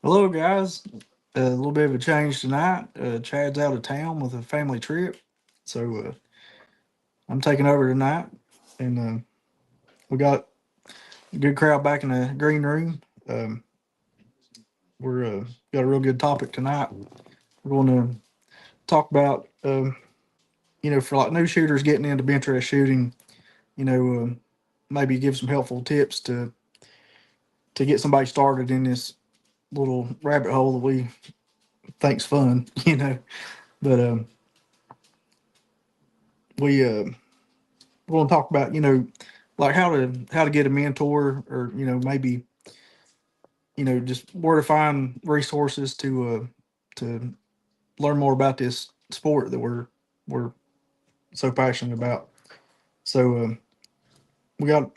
Hello, guys. A little bit of a change tonight. Chad's out of town with a family trip, so I'm taking over tonight, and we got a good crowd back in the green room. Um, we're got a real good topic tonight. We're going to talk about, for like new shooters getting into Benchrest shooting. You know, maybe give some helpful tips to get somebody started in this little rabbit hole that we think's fun. But we we're going to talk about like how to get a mentor, or maybe just where to find resources to learn more about this sport that we're so passionate about. So we got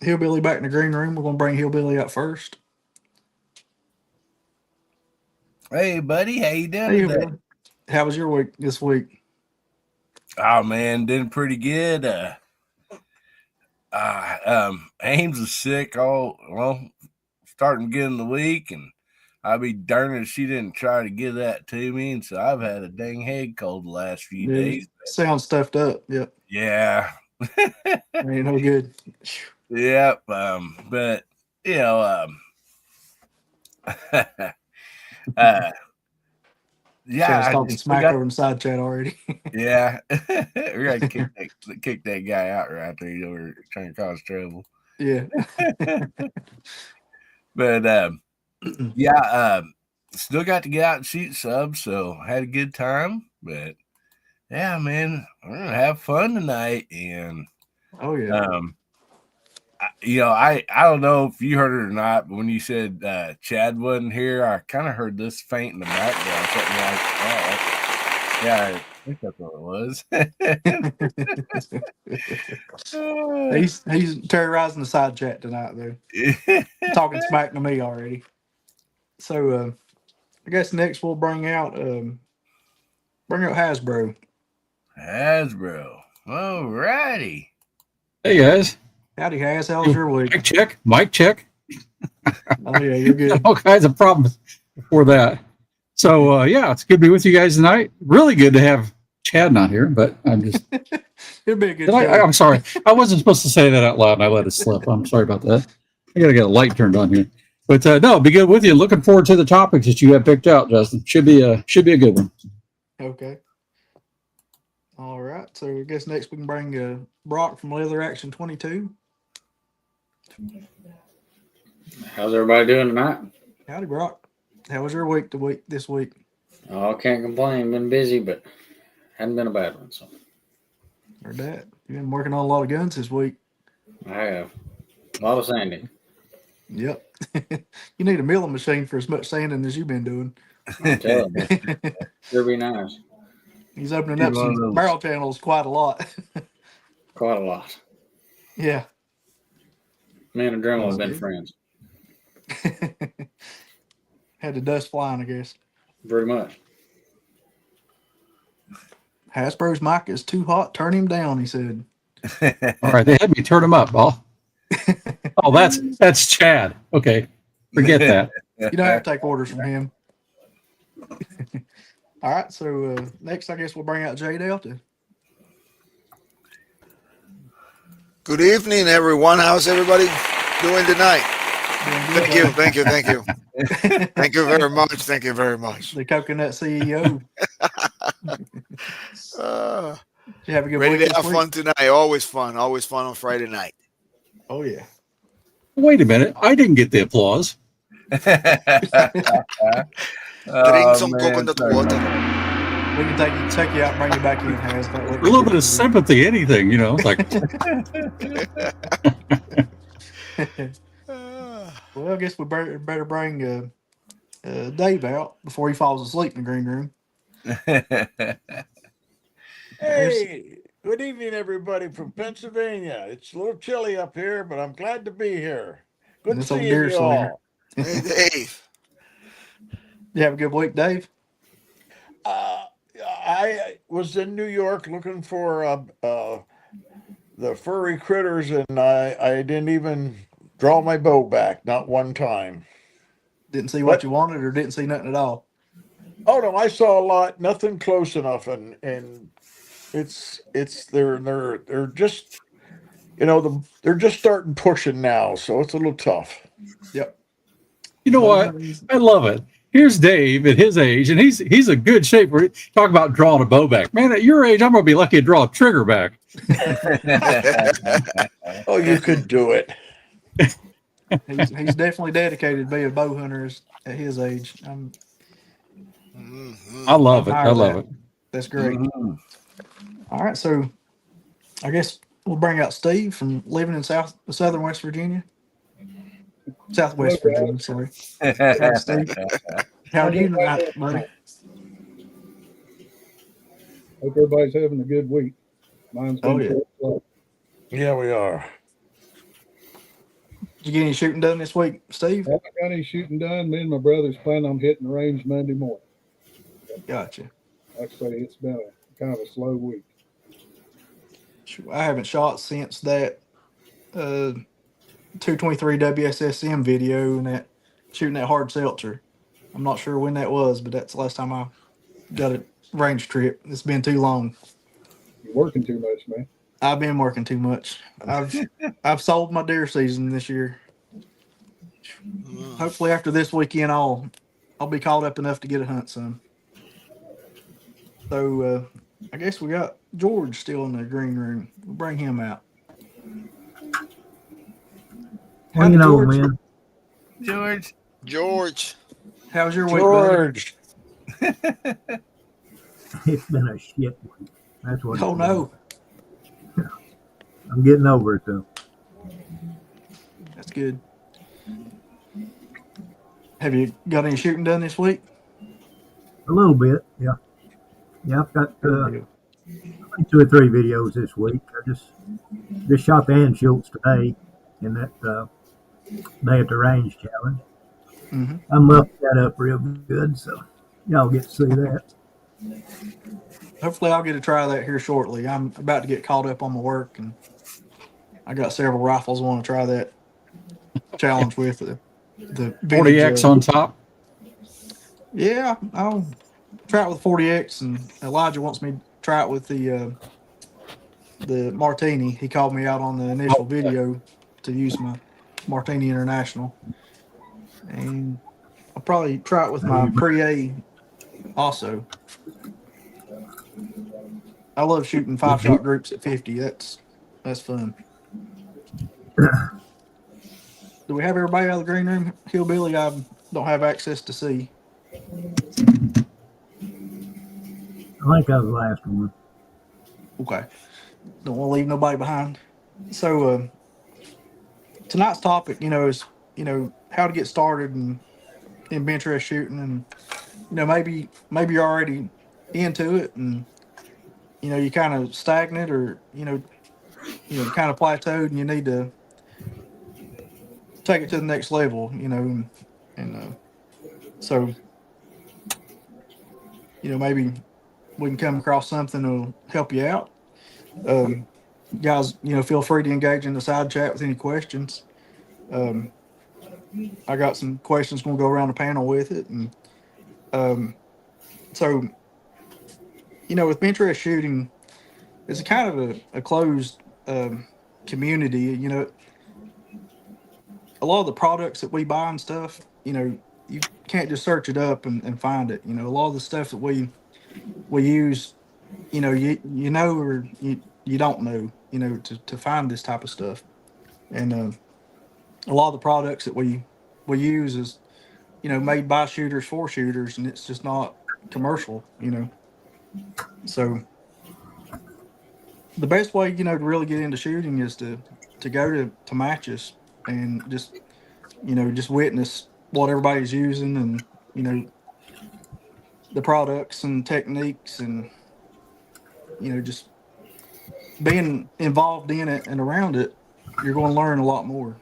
Hillbilly back in the green room. We're going to bring Hillbilly out first. Hey, buddy, how you doing Hey, today? Hillbilly, how was your week this week? Oh man, doing pretty good. Ames was sick starting to get in the week, and I'll be darned if she didn't try to give that to me, and so I've had a dang head cold the last few Yeah, you days. sound stuffed up. Yep, Yeah, ain't no good. yep. But you know, uh, Chad's yeah, I talking still smack got. over in the side chat already. Yeah, we're gonna kick that guy out right there. We're trying to cause trouble. Yeah. But yeah, still got to get out and shoot subs, so had a good time. But yeah, man, we're gonna have fun tonight. And Oh yeah. um, I don't know if you heard it or not, but when you said Chad wasn't here, I kind of heard this faint in the background, something like that. Yeah, I think that's what it was. he's terrorizing the side chat tonight though. Talking smack to me already. So I guess next we'll bring out Hasbro. Hasbro. Alrighty. Hey guys, Howdy Has, how was your week? mic check. Oh yeah, you're good. All kinds of problems before that. So yeah, it's good to be with you guys tonight. Really good to have Chad not here, but I'm just. It'll be a good Did I, show. I'm sorry, I wasn't supposed to say that out loud, and I let it slip. I'm sorry about that. I got to get a light turned on here. But no, be good with you. Looking forward to the topics that you have picked out, Justin. Should be a good one. Okay. All right. So I guess next we can bring Brock from Leather Action 22. How's everybody doing tonight? Howdy Brock. How was your week this week? Oh, can't complain. Been busy, but hadn't been a bad one. So Or that? You've been working on a lot of guns this week. I have a lot of sanding. Yep. You need a milling machine for as much sanding as you've been doing. I'm telling you, sure be nice. He's opening Get up one of some those. barrel channels quite a lot. Quite a lot. Yeah. Me and Adrenaline That's have been good. friends, Had the dust flying, I guess. pretty much. Hasbro's mic is too hot. Turn him down, he said. All right, they had me turn them up. Oh, that's Chad. Okay, forget that. You don't have to take orders from him. All right, so next I guess we'll bring out Jay Delta. Good evening, everyone. How's everybody doing tonight? Doing Thank you, good, thank you, thank you, buddy. thank you very much. Thank you very much. The coconut CEO. Uh, Did you have a good Ready week to this have week? fun tonight. Always fun. Always fun on Friday night. Oh yeah. Wait a minute, I didn't get the applause. Drink Oh some man, coconut sorry about water. that. We can take you out and bring you back in, Has. That way A little bit of sympathy, anything, It's like, Uh, Well, I guess we better bring Dave out before he falls asleep in the green room. There's Hey, good evening, everybody from Pennsylvania. It's a little chilly up here, but I'm glad to be here. Good this old seeing deer you slinger. all. hey, Dave. You have a good week, Dave? Uh, I was in New York looking for the furry critters, and I didn't even draw my bow back, not one time. Didn't see But what you wanted, or didn't see nothing at all. oh no, I saw a lot, nothing close enough, and it's they're just they're just starting pushing now, so it's a little tough. Yep. You know Bow what? hunters. I love it. Here's Dave at his age, and he's a good shape. Where talk about drawing a bow back, man. At your age, I'm gonna be lucky to draw a trigger back. Oh, you could do it. He's definitely dedicated to be a bow hunter at his age. I I love it. I admire love that. it. That's great. Mhm. All right, so I guess we'll bring out Steve from living in southern West Virginia, Hello, Southwest Virginia. guys. Sorry. All right, Steve. How are I'm you doing right tonight, here. buddy? Hope everybody's having a good week. Mine's Oh been yeah. short. Slow. Yeah, we are. Did you get any shooting done this week, Steve? Haven't got any shooting done. Me and my brothers plan on hitting the range Monday morning. Gotcha. Like I say, it's been a kind of a slow week. Shoot, I haven't shot since that 223 WSSM video and that shooting that hard seltzer. I'm not sure when that was, but that's the last time I got a range trip. It's been too long. You're working too much, man. I've been working too much. I've sold my deer season this year. Hopefully after this weekend I'll be caught up enough to get a hunt some. So I guess we got George still in the green room. We'll bring him out. Hanging Howdy, on, George. man. George. George. How's your week, buddy? George. It's been a shit week. That's what. Oh it's no, been. I'm getting over it though. that's good. Have you got any shooting done this week? A little bit, yeah. Yeah, I've got Good. 2 or 3 videos this week. I just shot the Ann Schultz today in that day at the range challenge. Mm-hmm. I muffed that up real good, so y'all get to see that. Hopefully, I'll get to try that here shortly. I'm about to get caught up on my work, and I got several rifles I want to try that challenge with. The vintage, 40x on top. Yeah, I'll try it with 40x, and Elijah wants me to try it with the Martini. He called me out on the initial video to use my Martini International, and I'll probably try it with my Pre-A also. I love shooting 5-shot groups at 50. That's fun. Do we have everybody out of the green room? Hillbilly, I don't have access to see. I think I was the last one. Okay. Don't want to leave nobody behind. So tonight's topic, is how to get started in Benchrest shooting, and maybe you're already into it, and you kind of stagnant, or kind of plateaued, and you need to take it to the next level, and so maybe we can come across something that'll help you out. Guys, feel free to engage in the side chat with any questions. I got some questions going to go around the panel with it, and so with Benchrest shooting, it's a kind of a closed community. A lot of the products that we buy and stuff, you can't just search it up and find it. A lot of the stuff that we use, or you don't know, to find this type of stuff. And a lot of the products that we use is, made by shooters for shooters, and it's just not commercial, So the best way, to really get into shooting is to go to matches and just witness what everybody's using, and, the products and techniques, and, just being involved in it and around it, you're going to learn a lot more.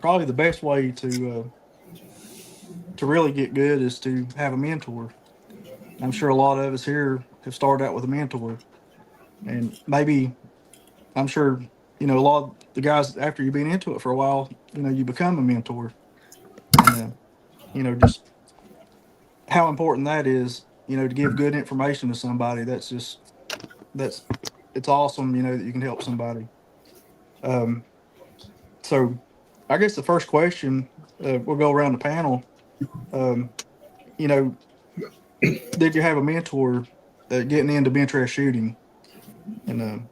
Probably the best way to really get good is to have a mentor. I'm sure a lot of us here have started out with a mentor, and maybe I'm sure a lot of the guys, after you've been into it for a while, you become a mentor, and just how important that is, to give good information to somebody. That's it's awesome, that you can help somebody. Um, so I guess the first question, we'll go around the panel. Um, you know, did you have a mentor getting into Benchrest shooting? And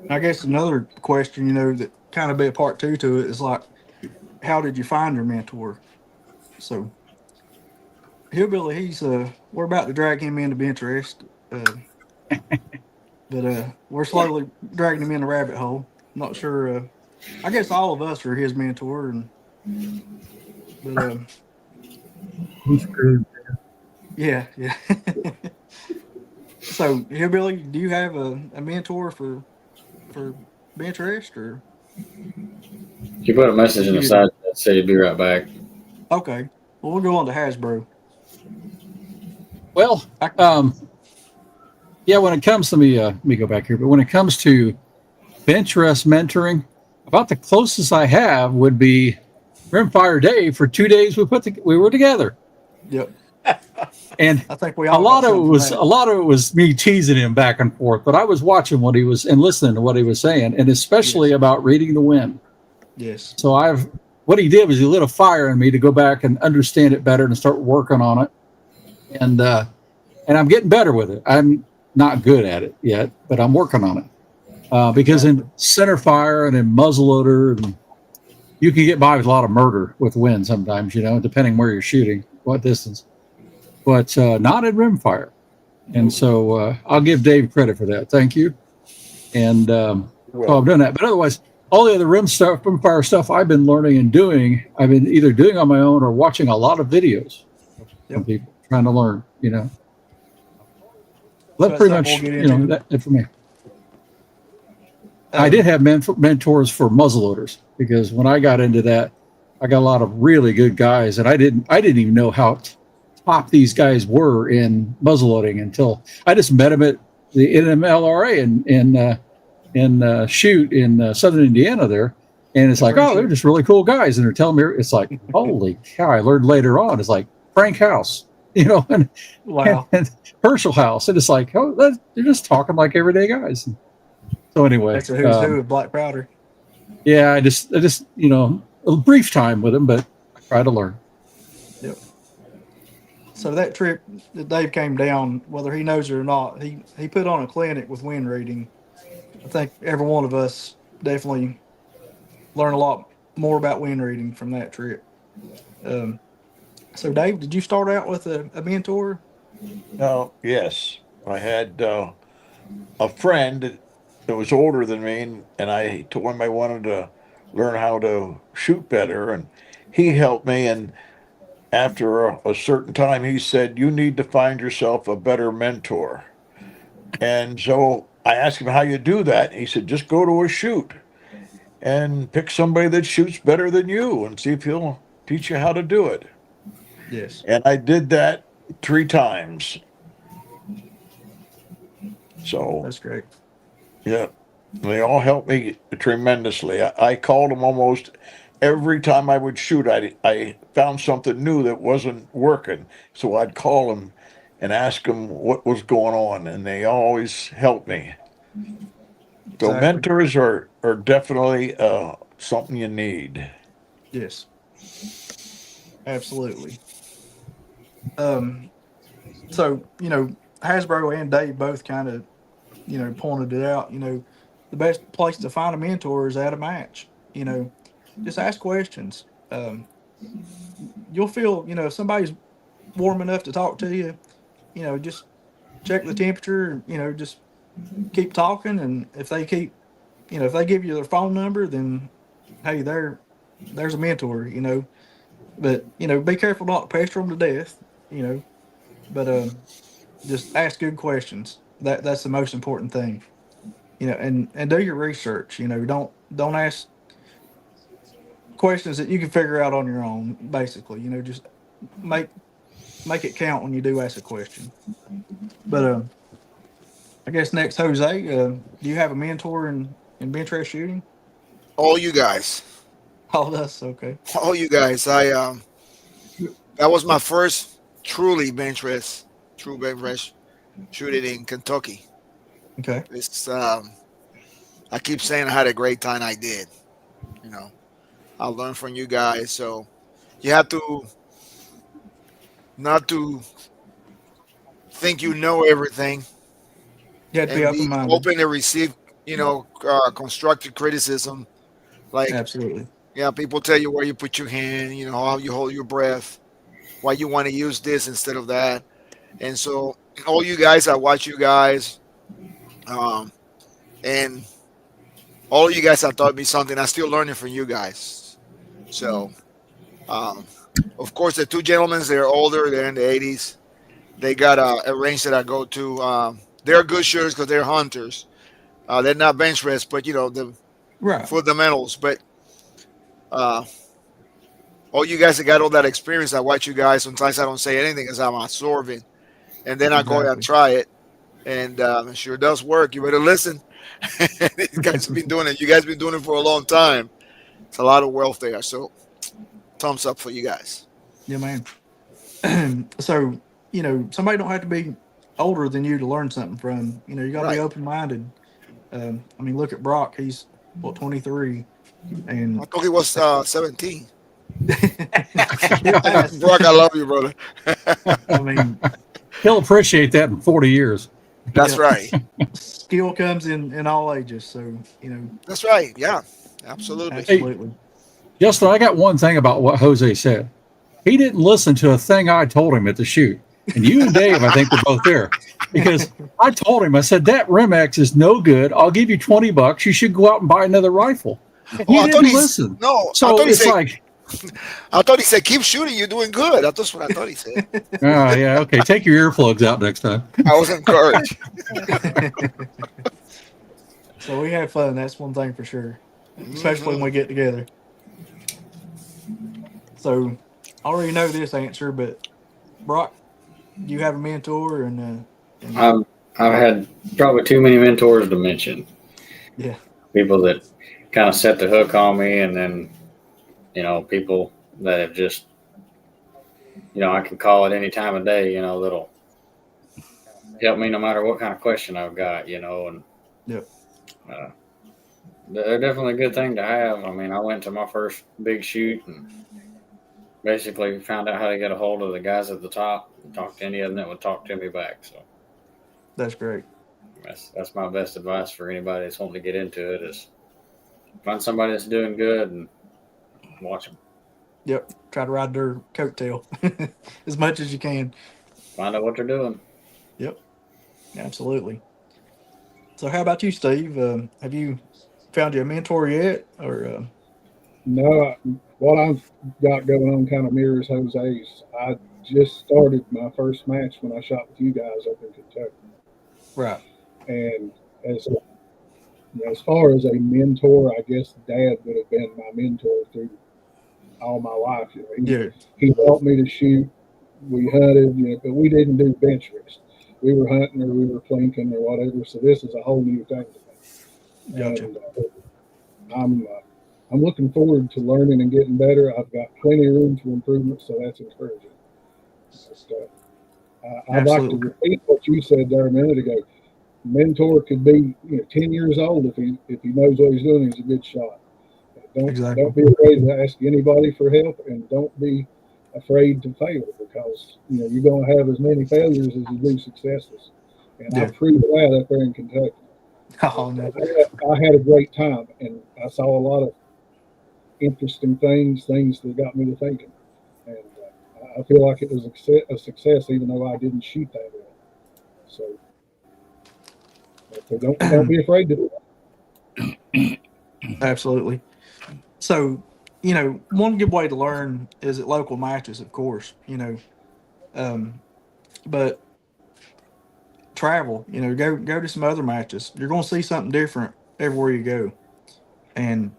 I guess another question, that kind of be a part two to it is like, how did you find your mentor? So Hillbilly, we're about to drag him into Benchrest, but we're slowly dragging him in the rabbit hole. Not sure. I guess all of us are his mentor, but He's screwed. yeah, yeah. So Hillbilly, do you have a mentor for Benchrest or If you put a message in the you side didn't? that say be right back. Okay, well we'll go on to Hasbro. Well, I, yeah. When it comes to let me go back here. But when it comes to Benchrest mentoring, about the closest I have would be Rimfire Dave. For 2 days, we were together, yep. and I think we all got something from that. a lot of it was me teasing him back and forth. But I was watching what he was and listening to what he was saying, and especially Yes. about reading the wind. Yes. So what he did was he lit a fire in me to go back and understand it better and start working on it. And I'm getting better with it. I'm not good at it yet, but I'm working on it. Because in center fire and in muzzleloader, and you can get by with a lot of murder with wind sometimes, depending where you're shooting, what distance. But not in rimfire. And so I'll give Dave credit for that. Thank you. And so I'm doing that. But otherwise, all the other rimfire stuff I've been learning and doing, I've been either doing on my own or watching a lot of videos from people trying to learn, That's pretty much, it for me. I did have mentors for muzzleloaders because when I got into that, I got a lot of really good guys, and I didn't even know how top these guys were in muzzleloading until I just met them at the NMLRA in shoot in southern Indiana there, and it's like, oh, they're just really cool guys, and they're telling me, it's like, holy cow! I learned later on, it's like Frank House, and wow, and Herschel House, and it's like, oh, they're just talking like everyday guys. So anyway, that's a who's who of black powder. Yeah, I just a brief time with him, but I try to learn. Yep. So that trip that Dave came down, whether he knows it or not, he put on a clinic with wind reading. I think every one of us definitely learned a lot more about wind reading from that trip. So Dave, did you start out with a mentor? No, yes. I had a friend that was older than me, and I told him I wanted to learn how to shoot better, and he helped me. And after a certain time, he said, "You need to find yourself a better mentor." And so I asked him how you do that. He said, "Just go to a shoot and pick somebody that shoots better than you and see if he'll teach you how to do it." Yes. And I did that 3 times. So, That's great. yeah, they all helped me tremendously. I called them almost every time I would shoot. I found something new that wasn't working. So I'd call them and ask them what was going on, and they always helped me. So Exactly. mentors are definitely something you need. Yes. Absolutely. Um. So Hasbro and Dave both kind of pointed it out. The best place to find a mentor is at a match. Just ask questions. You'll feel if somebody's warm enough to talk to you. Just check the temperature. Just keep talking, and if they if they give you their phone number, then hey, there's a mentor. But be careful not to pester them to death. But just ask good questions. That's the most important thing. And do your research. Don't ask questions that you can figure out on your own. Basically, just make make it count when you do ask a question. But I guess next, Jose, do you have a mentor in bench race shooting? All you guys. Oh, that's okay. All you guys. That was my first true bench press shooting in Kentucky. Okay. It's I keep saying I had a great time. I did. You know, I learned from you guys. So you have to not to think you know everything You have to be and open be minded. open to receive, constructive criticism. Like, Absolutely. yeah, people tell you where you put your hand, how you hold your breath, why you want to use this instead of that. And so, all you guys, I watch you guys, um, and all you guys have taught me something. I'm still learning from you guys. So, um, of course, the two gentlemen, they're older, they're in the 80s. They got a range that I go to. They're good shooters because they're hunters. They're not bench press, but the Right. fundamentals. But uh, all you guys that got all that experience, I watch you guys. Sometimes I don't say anything because I'm absorbing, and then I go and Exactly. try it, and it sure does work. You better listen. These guys have been doing it. You guys been doing it for a long time. It's a lot of wealth there. So thumbs up for you guys. Yeah, man. So, somebody don't have to be older than you to learn something from. You got to be Right. open minded. I mean, look at Brock. He's, what, 23, I and thought he was 17. he'll pass. Brock, I love you, brother. I mean, He'll appreciate that in 40 years. That's yeah, right. skill comes in all ages. So, That's right. Yeah, absolutely. Hey, absolutely. Justin, I got one thing about what Jose said. He didn't listen to a thing I told him at the shoot. And you and Dave, I think, were both there. Because I told him, I said, that Rimex is no good. I'll give you $20. You should go out and buy another rifle. And Oh, he I thought didn't he's listen. no. So it's like, I thought he said keep shooting. You're doing good. That's what I thought he said. oh, yeah, okay, take your earplugs out next time. I was encouraged. So we have fun. That's one thing for sure, especially when Mhm. we get together. So I already know this answer, but Brock, you have a mentor, and I've I've had probably too many mentors to mention. yeah, People that kind of set the hook on me, and then people that have just I can call at any time of day. That'll help me no matter what kind of question I've got. And yep, uh, they're definitely a good thing to have. I mean, I went to my first big shoot and basically found out how to get a hold of the guys at the top and talk to any of them that would talk to me back. So that's great. that's my best advice for anybody that's wanting to get into it is find somebody that's doing good and watch them. Yep, try to ride their coattail as much as you can. Find out what they're doing. Yep, absolutely. So how about you, Steve? Have you found you a mentor yet, or No, what I've got going on kind of mirrors Jose's. I just started my first match when I shot with you guys up in Kentucky, right? and as as far as a mentor, I guess Dad would have been my mentor through all my life. Yeah, He helped me to shoot. We hunted, but we didn't do bench rest. We were hunting or we were flanking or whatever. So this is a whole new thing to me, gotcha. and I'm looking forward to learning and getting better. I've got plenty of room for improvement, so that's encouraging. But, I'd like to Absolutely, repeat what you said there a minute ago. Mentor could be 10 years old if he knows what he's doing. He's a good shot. Don't exactly. be afraid to ask anybody for help, and don't be afraid to fail because you're going to have as many failures as you do successes. And I Yeah. proved that up there in Kentucky. Oh But no. I had a great time, and I saw a lot of interesting things that got me to thinking. And I feel like it was a success, even though I didn't shoot that well. So, don't be afraid to do it. Absolutely. So, one good way to learn is at local matches, of course. But travel. Go to some other matches. You're going to see something different everywhere you go, and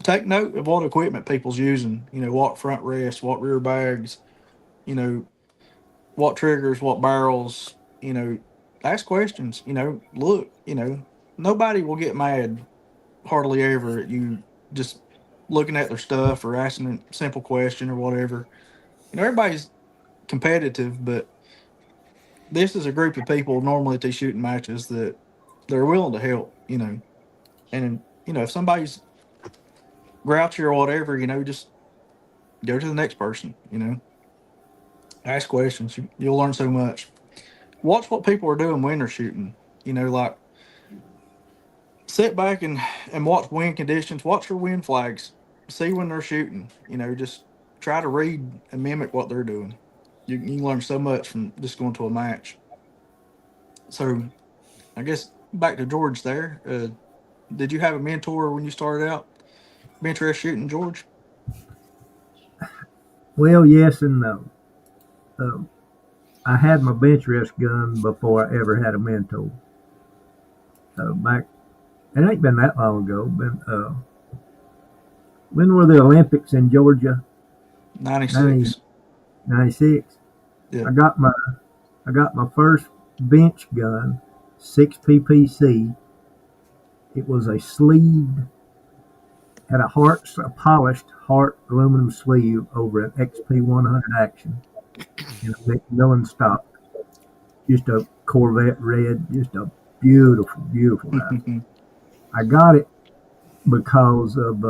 take note of what equipment people's using. What front rests, what rear bags. You know, what triggers, what barrels. Ask questions. Look. Nobody will get mad hardly ever at you just looking at their stuff or asking a simple question or whatever. Everybody's competitive, but this is a group of people normally at these shooting matches that they're willing to help. And if somebody's grouchy or whatever, just go to the next person. Ask questions. You'll learn so much. Watch what people are doing when they're shooting. Like sit back and watch wind conditions. Watch your wind flags. See when they're shooting. Just try to read and mimic what they're doing. You can learn so much from just going to a match. So I guess back to George there. Did you have a mentor when you started out Benchrest shooting, George? Well, yes and no. Uh, I had my Benchrest gun before I ever had a mentor. Back, it ain't been that long ago. When were the Olympics in Georgia? 96. 96. Yeah. I got my first bench gun, 6 PPC. It was a sleeved, had a polished heart aluminum sleeve over an XP 100 action in a McMillan stock. Just a Corvette red, just a beautiful, beautiful rifle. I got it because of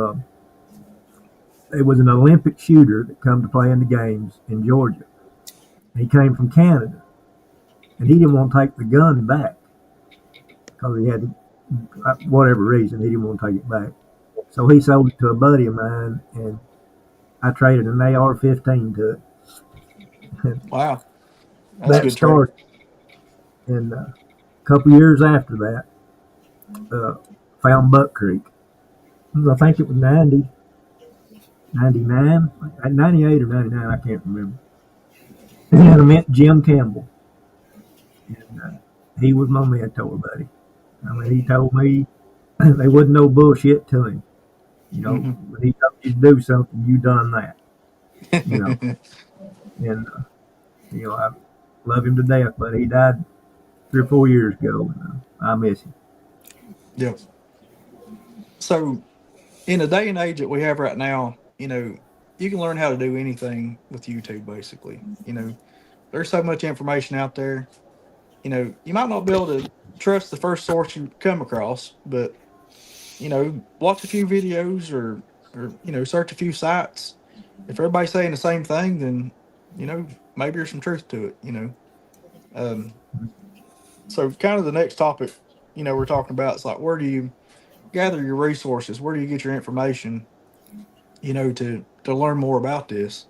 it was an Olympic shooter that come to play in the games in Georgia. He came from Canada, and he didn't want to take the gun back because he had to, whatever reason, he didn't want to take it back. So he sold it to a buddy of mine, and I traded an AR-15 to it. Wow. That's That good started. And a couple years after that, found Buck Creek. I think it was 99, 98 or 99, I can't remember. And I met Jim Campbell. And he was my mentor, buddy. I mean, he told me there wasn't no bullshit to him. When he told you to do something, you done that. And I love him to death, but he died 3 or 4 years ago, and I miss him. Yeah. So, in the day and age that we have right now, you can learn how to do anything with YouTube, basically. There's so much information out there. You might not be able to trust the first source you come across, but, watch a few videos or search a few sites. If everybody's saying the same thing, then, maybe there's some truth to it. Um, so, kind of the next topic, we're talking about is like, where do you gather your resources? Where do you get your information? To learn more about this.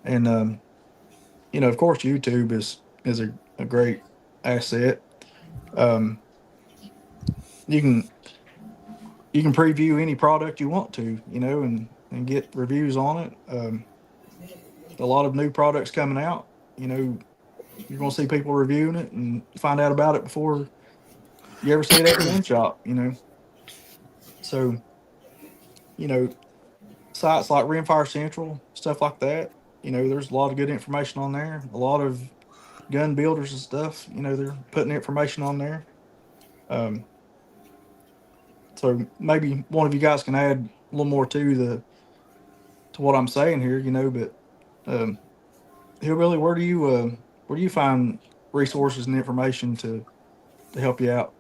And of course, YouTube is a great asset. Um, you can preview any product you want to, and get reviews on it. A lot of new products coming out. You're gonna see people reviewing it and find out about it before you ever see it at the gun shop. So you know sites like Rimfire Central, stuff like that. There's a lot of good information on there. A lot of gun builders and stuff. They're putting information on there. Um, so maybe one of you guys can add a little more to what I'm saying here. But um, Hillbilly, where do you find resources and information to help you out?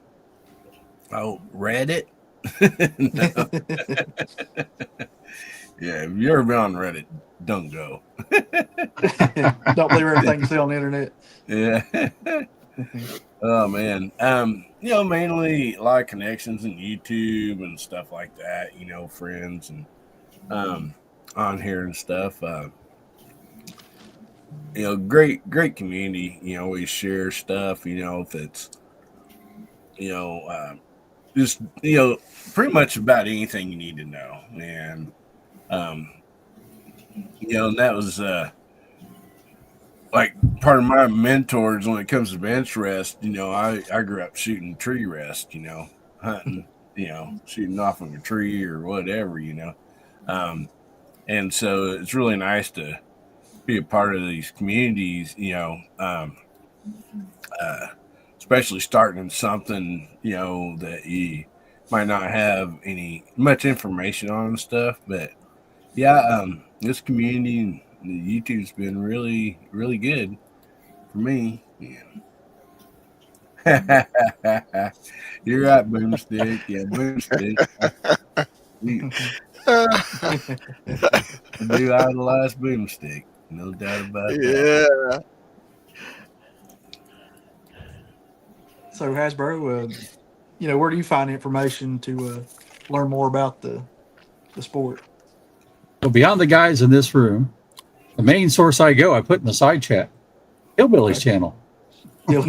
Oh, Reddit? Yeah, if you've ever been on Reddit, don't go. Don't believe everything you see on the internet. Yeah. Oh man. Mainly a lot of connections in YouTube and stuff like that, friends and on here and stuff. Great community, always share stuff, that's just pretty much about anything you need to know. And and that was like part of my mentors when it comes to bench rest. I grew up shooting tree rest, hunting, shooting off of a tree or whatever, and so it's really nice to be a part of these communities, especially starting something, that you might not have any much information on stuff, but yeah, this community, YouTube's been really, really good for me. Yeah. You're right, Boomstick. Yeah, Boomstick. We do idolize Boomstick, no doubt about that. Yeah. So Hasbro, where do you find information to learn more about the sport? So beyond the guys in this room, the main source I put in the side chat, Hillbilly's Okay. channel. Yeah,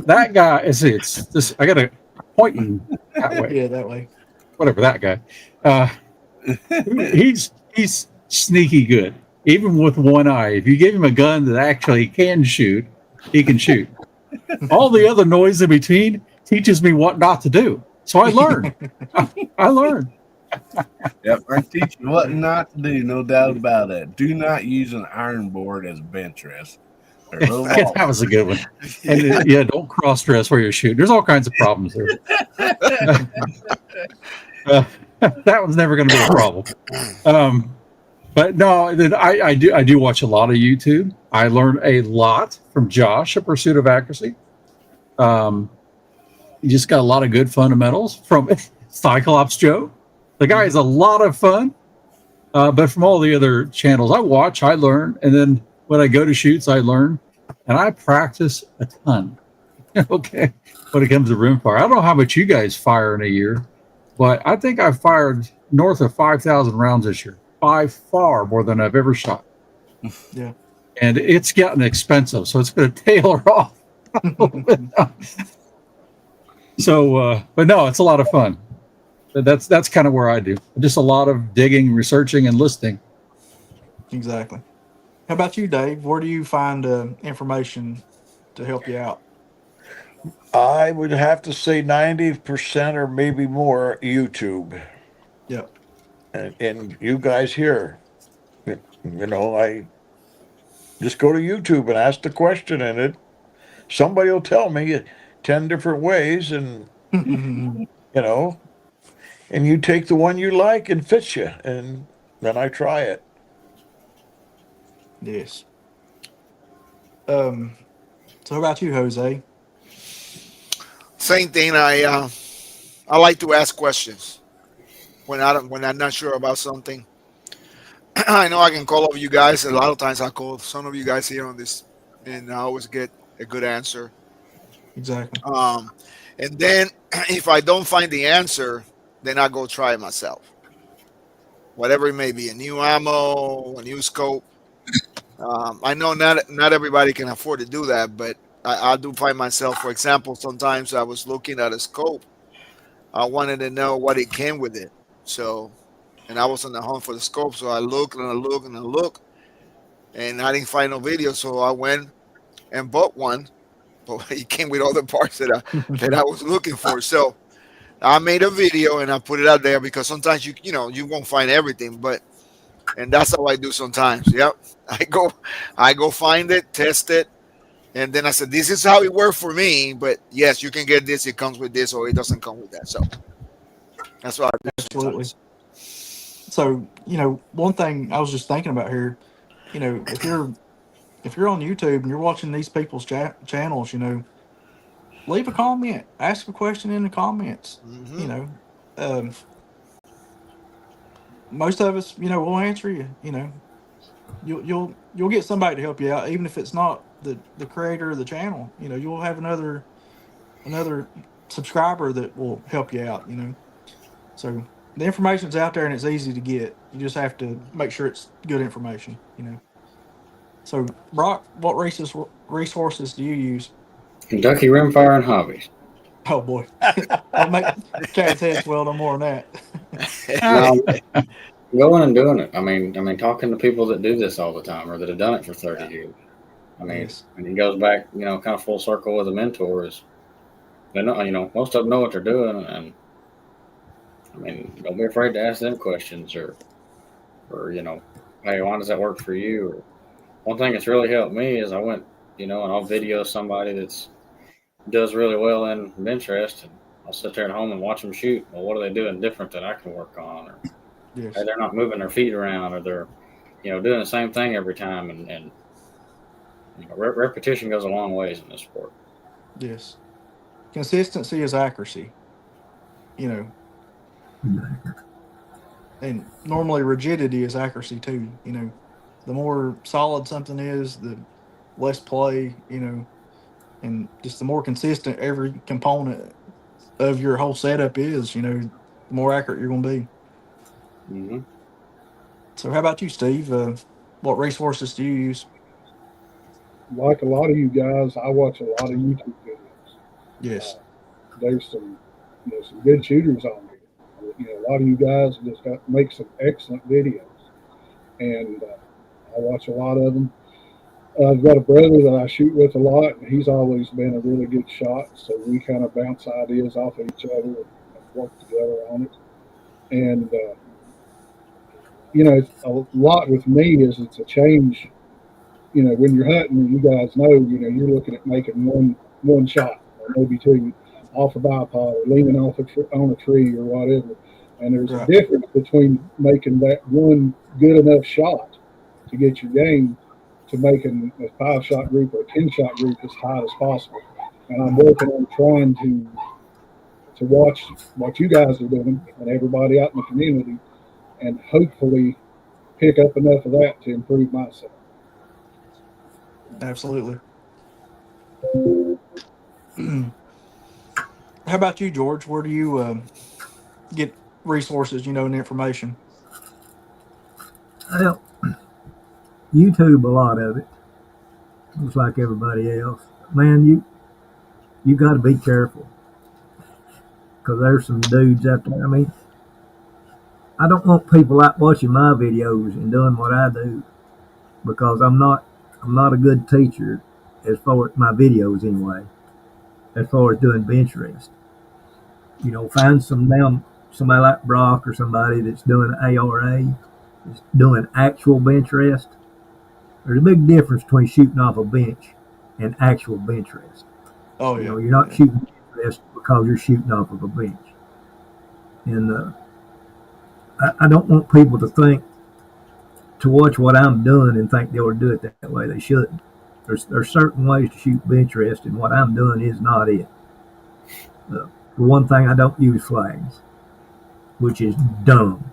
That guy is it's this. I got to pointing that way. that way. Whatever that guy. He's sneaky good. Even with one eye, if you give him a gun that actually can shoot, he can shoot. All the other noise in between teaches me what not to do. So I learned. I learned. Yep, I teach you what not to do, no doubt about it. Do not use an iron board as a bench rest. They're a little That off. was a good one. And don't cross dress where you're shooting. There's all kinds of problems there. That one's never going to be a problem. But no, I do watch a lot of YouTube. I learn a lot from Josh, A Pursuit of Accuracy. He just got a lot of good fundamentals from Cyclops Joe. The guy is a lot of fun. But from all the other channels I watch, I learn. And then when I go to shoots, I learn. And I practice a ton. Okay. When it comes to rimfire. I don't know how much you guys fire in a year, but I think I've fired north of 5,000 rounds this year. By far more than I've ever shot. Yeah. And it's getting expensive, so it's going to tailor off a little bit now. So, but no, it's a lot of fun. That's kind of where I do. Just a lot of digging, researching, and listening. Exactly. How about you, Dave? Where do you find information to help you out? I would have to say 90% or maybe more YouTube. Yep. And you guys here, I just go to YouTube and ask the question, and somebody will tell me 10 different ways, and and you take the one you like and fits you, and then I try it. Yes. So how about you, Jose? Same thing. I like to ask questions when I'm not sure about something. I know I can call over you guys. A lot of times I call some of you guys here on this, and I always get a good answer. Exactly. And then if I don't find the answer, then I go try it myself. Whatever it may be, a new ammo, a new scope. I know not everybody can afford to do that, but I do find myself, for example, sometimes I was looking at a scope. I wanted to know what it came with it. So, and I was on the hunt for the scope. So I look and I look and I look, and I didn't find no video. So I went and bought one, but it came with all the parts that I was looking for. So I made a video and I put it out there because sometimes you won't find everything, and that's how I do sometimes. Yep, I go find it, test it, and then I said, this is how it worked for me. But yes, you can get this. It comes with this, or it doesn't come with that. So that's what I do Absolutely. sometimes. So, one thing I was just thinking about here, if you're on YouTube and you're watching these people's channels, leave a comment, ask a question in the comments. Mm-hmm. Most of us, we'll answer you. You'll get somebody to help you out, even if it's not the creator of the channel. You'll have another subscriber that will help you out. So the information's out there and it's easy to get. You just have to make sure it's good information. So Brock, what resources do you use? Kentucky Rimfire and Hobbies. Oh boy, I'll make Chad's head swell no more than No, going and doing it. I mean, talking to people that do this all the time or that have done it for 30 years. I mean, Yes. and it goes back, kind of full circle with the mentors. They know, most of them know what they're doing, and I mean, don't be afraid to ask them questions or hey, why does that work for you? Or one thing that's really helped me is I went, and I'll video somebody that's does really well in Benchrest, and I'll sit there at home and watch them shoot. Well, what are they doing different that I can work on? Or Yes. hey, they're not moving their feet around, or they're doing the same thing every time, and repetition goes a long ways in this sport. Yes. Consistency is accuracy. You know, and normally rigidity is accuracy too. You know, the more solid something is, the less play. You know, and just the more consistent every component of your whole setup is. You know, the more accurate you're going to be. Mm-hmm. So, how about you, Steve? What resources do you use? Like a lot of you guys, I watch a lot of YouTube videos. Yes. Uh, there's some good shooters on there. A lot of you guys just make some excellent videos, and I watch a lot of them. I've got a brother that I shoot with a lot, and he's always been a really good shot. So we kind of bounce ideas off of each other and work together on it. And it's a lot with me is it's a change. When you're hunting, you guys know, you're looking at making one shot or maybe two off a bipod or leaning off on a tree or whatever. And there's a Right. difference between making that one good enough shot to get your game to making a 5-shot group or a 10-shot group as tight as possible. And I'm working on trying to watch what you guys are doing and everybody out in the community, and hopefully pick up enough of that to improve myself. Absolutely. How about you, George? Where do you get resources, and information? Well, YouTube, a lot of it, just like everybody else. Man, you got to be careful because there's some dudes out there. I mean, I don't want people out watching my videos and doing what I do because I'm not a good teacher as far as my videos anyway. As far as doing bench rest, find somebody like Brock or somebody that's doing ARA, that's doing actual bench rest. There's a big difference between shooting off a bench and actual bench rest. Oh yeah. You're not Yeah. shooting bench rest because you're shooting off of a bench. And I don't want people to watch what I'm doing and think they ought to do it that way. They shouldn't. There's certain ways to shoot bench rest, and what I'm doing is not it. For one thing, I don't use flags, which is dumb.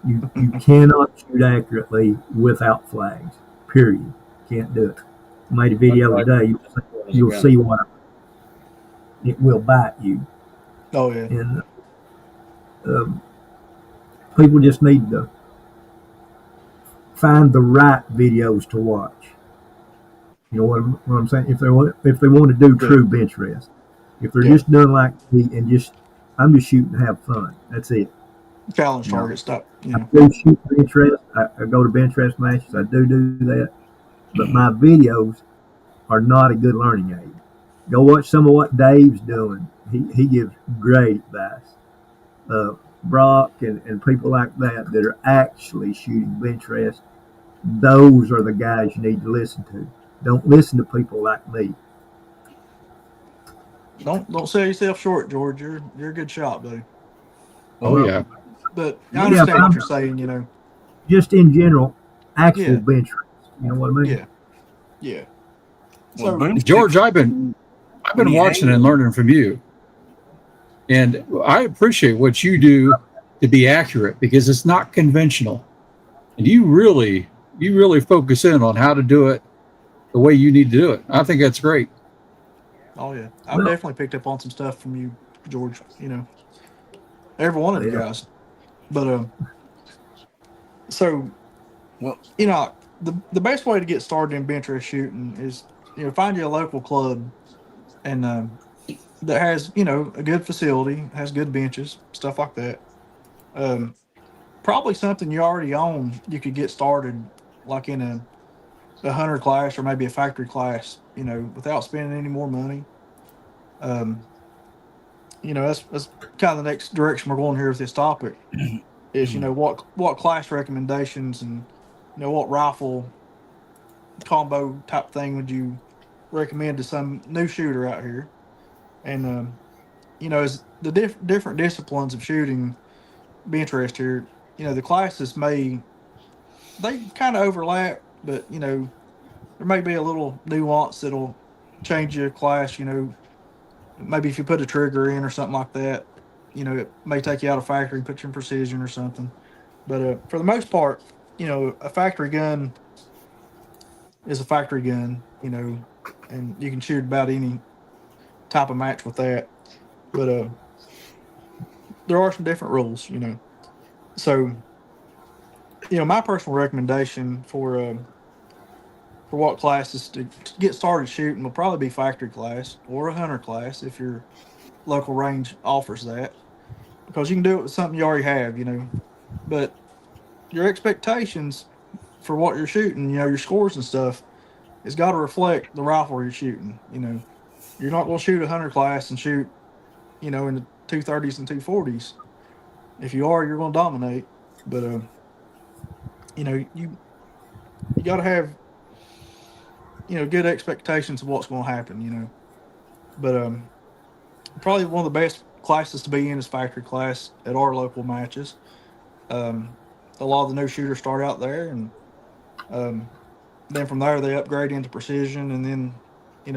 You cannot shoot accurately without flags. Period. Can't do it. I made a video today. You'll see what it will bite you. Oh yeah. And um, people just need to find the right videos to watch. You know what I'm saying? If they want to do true bench rest, if they're Yeah. just doing like me and I'm just shooting to have fun. That's it. Challenge You know, target stuff. I do shoot bench rest. I go to bench rest matches. I do that, but my videos are not a good learning aid. Go watch some of what Dave's doing. He gives great advice. Brock and people like that are actually shooting bench rest. Those are the guys you need to listen to. Don't listen to people like me. Don't sell yourself short, George. You're a good shot, buddy. Oh Well, yeah. But I yeah, understand but what you're saying. just in general, actual Yeah. bench rest. You know what I mean? Yeah. Yeah. Well, So boomsticks, George, I've been when you watching hang and them, learning from you, and I appreciate what you do to be accurate because it's not conventional, and you really focus in on how to do it the way you need to do it. I think that's great. oh yeah. I've Well, definitely picked up on some stuff from you, George. Every one of you yeah. guys. But so well, the best way to get started in bench rest shooting is find you a local club and that has a good facility, has good benches, stuff like that. Um, Probably something you already own. You could get started like in a hunter class or maybe a factory class. Without spending any more money. Um, that's kind of the next direction we're going here with this topic. Is what class recommendations and what rifle combo type thing would you recommend to some new shooter out here? And as the different disciplines of shooting be interested here, the classes they kind of overlap, but there may be a little nuance that'll change your class. Maybe if you put a trigger in or something like that, it may take you out of factory and put you in precision or something. But for the most part, a factory gun is a factory gun, and you can shoot about any type of match with that. But there are some different rules. So, my personal recommendation for what classes to get started shooting will probably be factory class or a hunter class if your local range offers that, because you can do it with something you already have. But your expectations for what you're shooting, your scores and stuff, it's got to reflect the rifle you're shooting. You're not going to shoot a hunter class and shoot, in the 230s and 240s. If you are, you're going to dominate. But you got to have good expectations of what's going to happen. But probably one of the best classes to be in is factory class at our local matches. Um, a lot of the new shooters start out there, and um, then from there they upgrade into precision, and then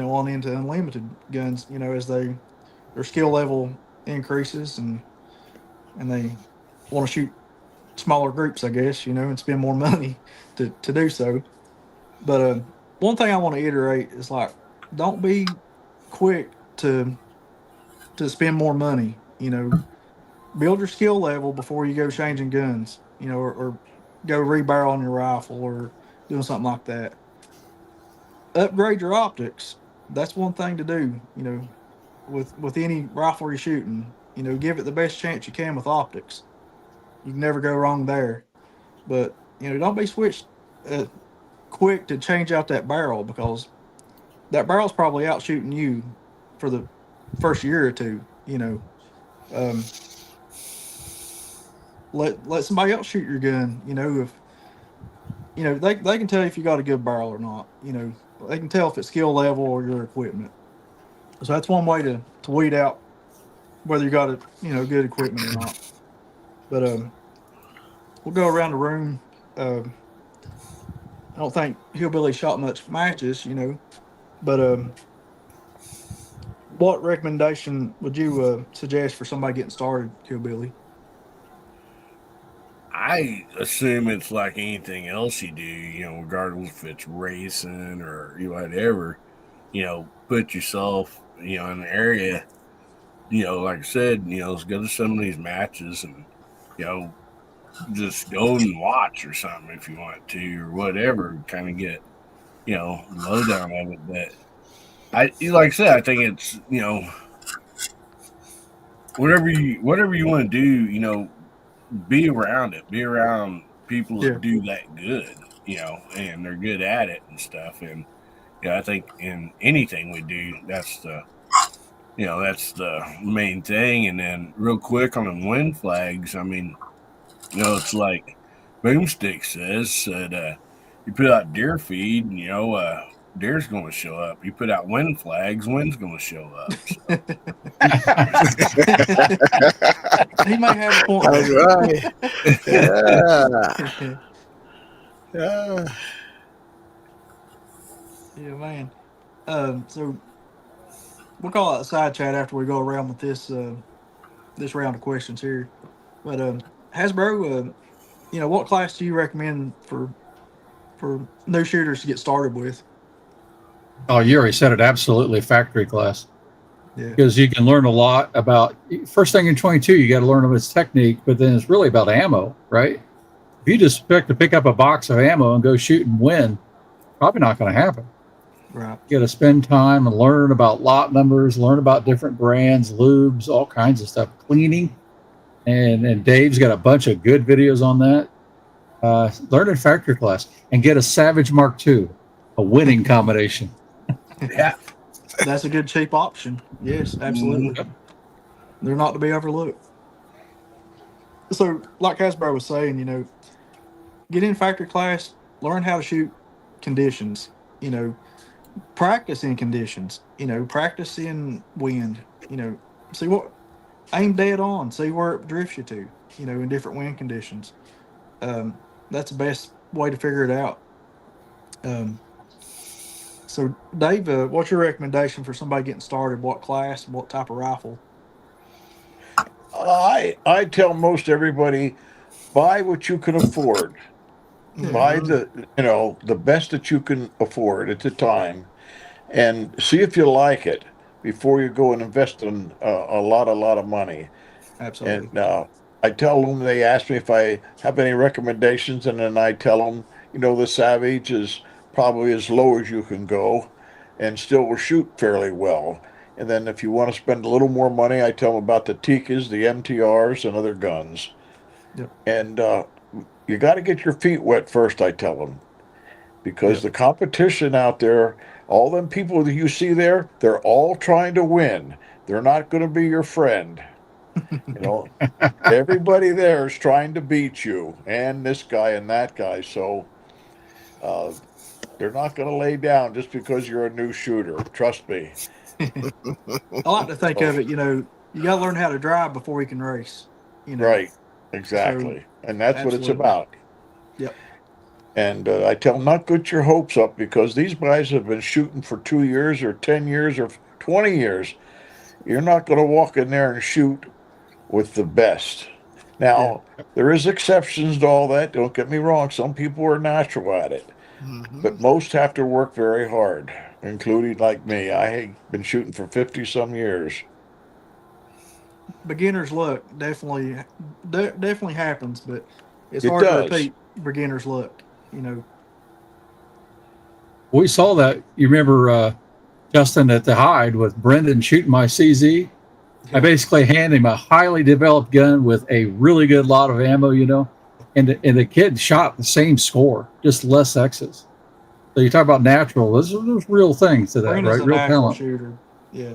on into unlimited guns. As their skill level increases, and they want to shoot smaller groups, I guess. And spend more money to do so. But one thing I want to iterate is, like, don't be quick to spend more money. Build your skill level before you go changing guns. Or go rebarrel on your rifle or doing something like that. Upgrade your optics. That's one thing to do. With any rifle you're shooting. Give it the best chance you can with optics. You can never go wrong there. But don't be switched uh, quick to change out that barrel, because that barrel's probably out shooting you for the first year or two. Um, let somebody else shoot your gun. If they can tell if you got a good barrel or not. They can tell if it's skill level or your equipment. So that's one way to weed out whether you got good equipment or not. But we'll go around the room. I don't think Hillbilly shot much matches, but what recommendation would you suggest for somebody getting started, Hillbilly? I assume it's like anything else you do, regardless if it's racing or whatever, put yourself, in an area, like I said, let's go to some of these matches and, you know, just go and watch or something if you want to or whatever, kind of get, lowdown of it. But like I said, I think it's, whatever you want to do, be around it, be around people Yeah. that do that good, and they're good at it and stuff. And I think in anything we do, that's the main thing. And then real quick on the wind flags, I mean, it's like Boomstick says that you put out deer feed, and deer's going to show up. You put out wind flags, wind's going to show up. So. He may have a point. All right. Yeah. Yeah. Yeah, man. So we'll call it a side chat after we go around with this round of questions here. But Hasbro, what class do you recommend for new shooters to get started with? Oh, you already said it. Absolutely, factory class. Yeah. Because you can learn a lot about. First thing in 22, you got to learn about its technique, but then it's really about ammo, right? If you just expect to pick up a box of ammo and go shoot and win, probably not going to happen. Right. You got to spend time and learn about lot numbers, learn about different brands, lubes, all kinds of stuff, cleaning. And Dave's got a bunch of good videos on that. Learn in factory class and get a Savage Mark II, a winning combination. Yeah. That's a good cheap option. Yes, absolutely. Yep. They're not to be overlooked. So, like Hasbro was saying, get in factory class, learn how to shoot conditions, practice in conditions, practice in wind, You know, see what aim dead on, see where it drifts you to. You know, in different wind conditions. That's the best way to figure it out. Um, so, Dave, what's your recommendation for somebody getting started? What class and what type of rifle? I tell most everybody, buy what you can afford. Yeah, Buy Hmm. the best that you can afford at the time, and see if you like it before you go and invest in a lot of money. absolutely. And I tell them, they ask me if I have any recommendations, and then I tell them, the Savage is probably as low as you can go, and still will shoot fairly well. And then if you want to spend a little more money, I tell them about the Tikas, the MTRs, and other guns. Yep, And you got to get your feet wet first, I tell them, because yep. the competition out there, all them people that you see there, they're all trying to win. They're not going to be your friend. You know, everybody there is trying to beat you, and this guy and that guy. So uh, they're not going to lay down just because you're a new shooter. Trust me. I like to think So of it. You know, you got to learn how to drive before we can race. You know, right, so exactly, and that's what it's absolutely. about. Yep. And I tell them not get your hopes up, because these guys have been shooting for 2 years or 10 years or 20 years. You're not going to walk in there and shoot with the best. Yeah. Now, there is exceptions to all that. Don't get me wrong. Some people are natural at it, Hmm. but most have to work very hard, including like me. I have been shooting for 50 some years. Beginner's luck definitely happens, but it's It hard to does. repeat beginner's luck. You know. We saw that. You remember Justin at the Hyde with Brendan shooting my CZ. I Yep. basically hand him a highly developed gun with a really good lot of ammo, and the kid shot the same score, just less X's. So you talk about natural. There's real things to that, Brandon's right? a Real natural talent. shooter. Yeah.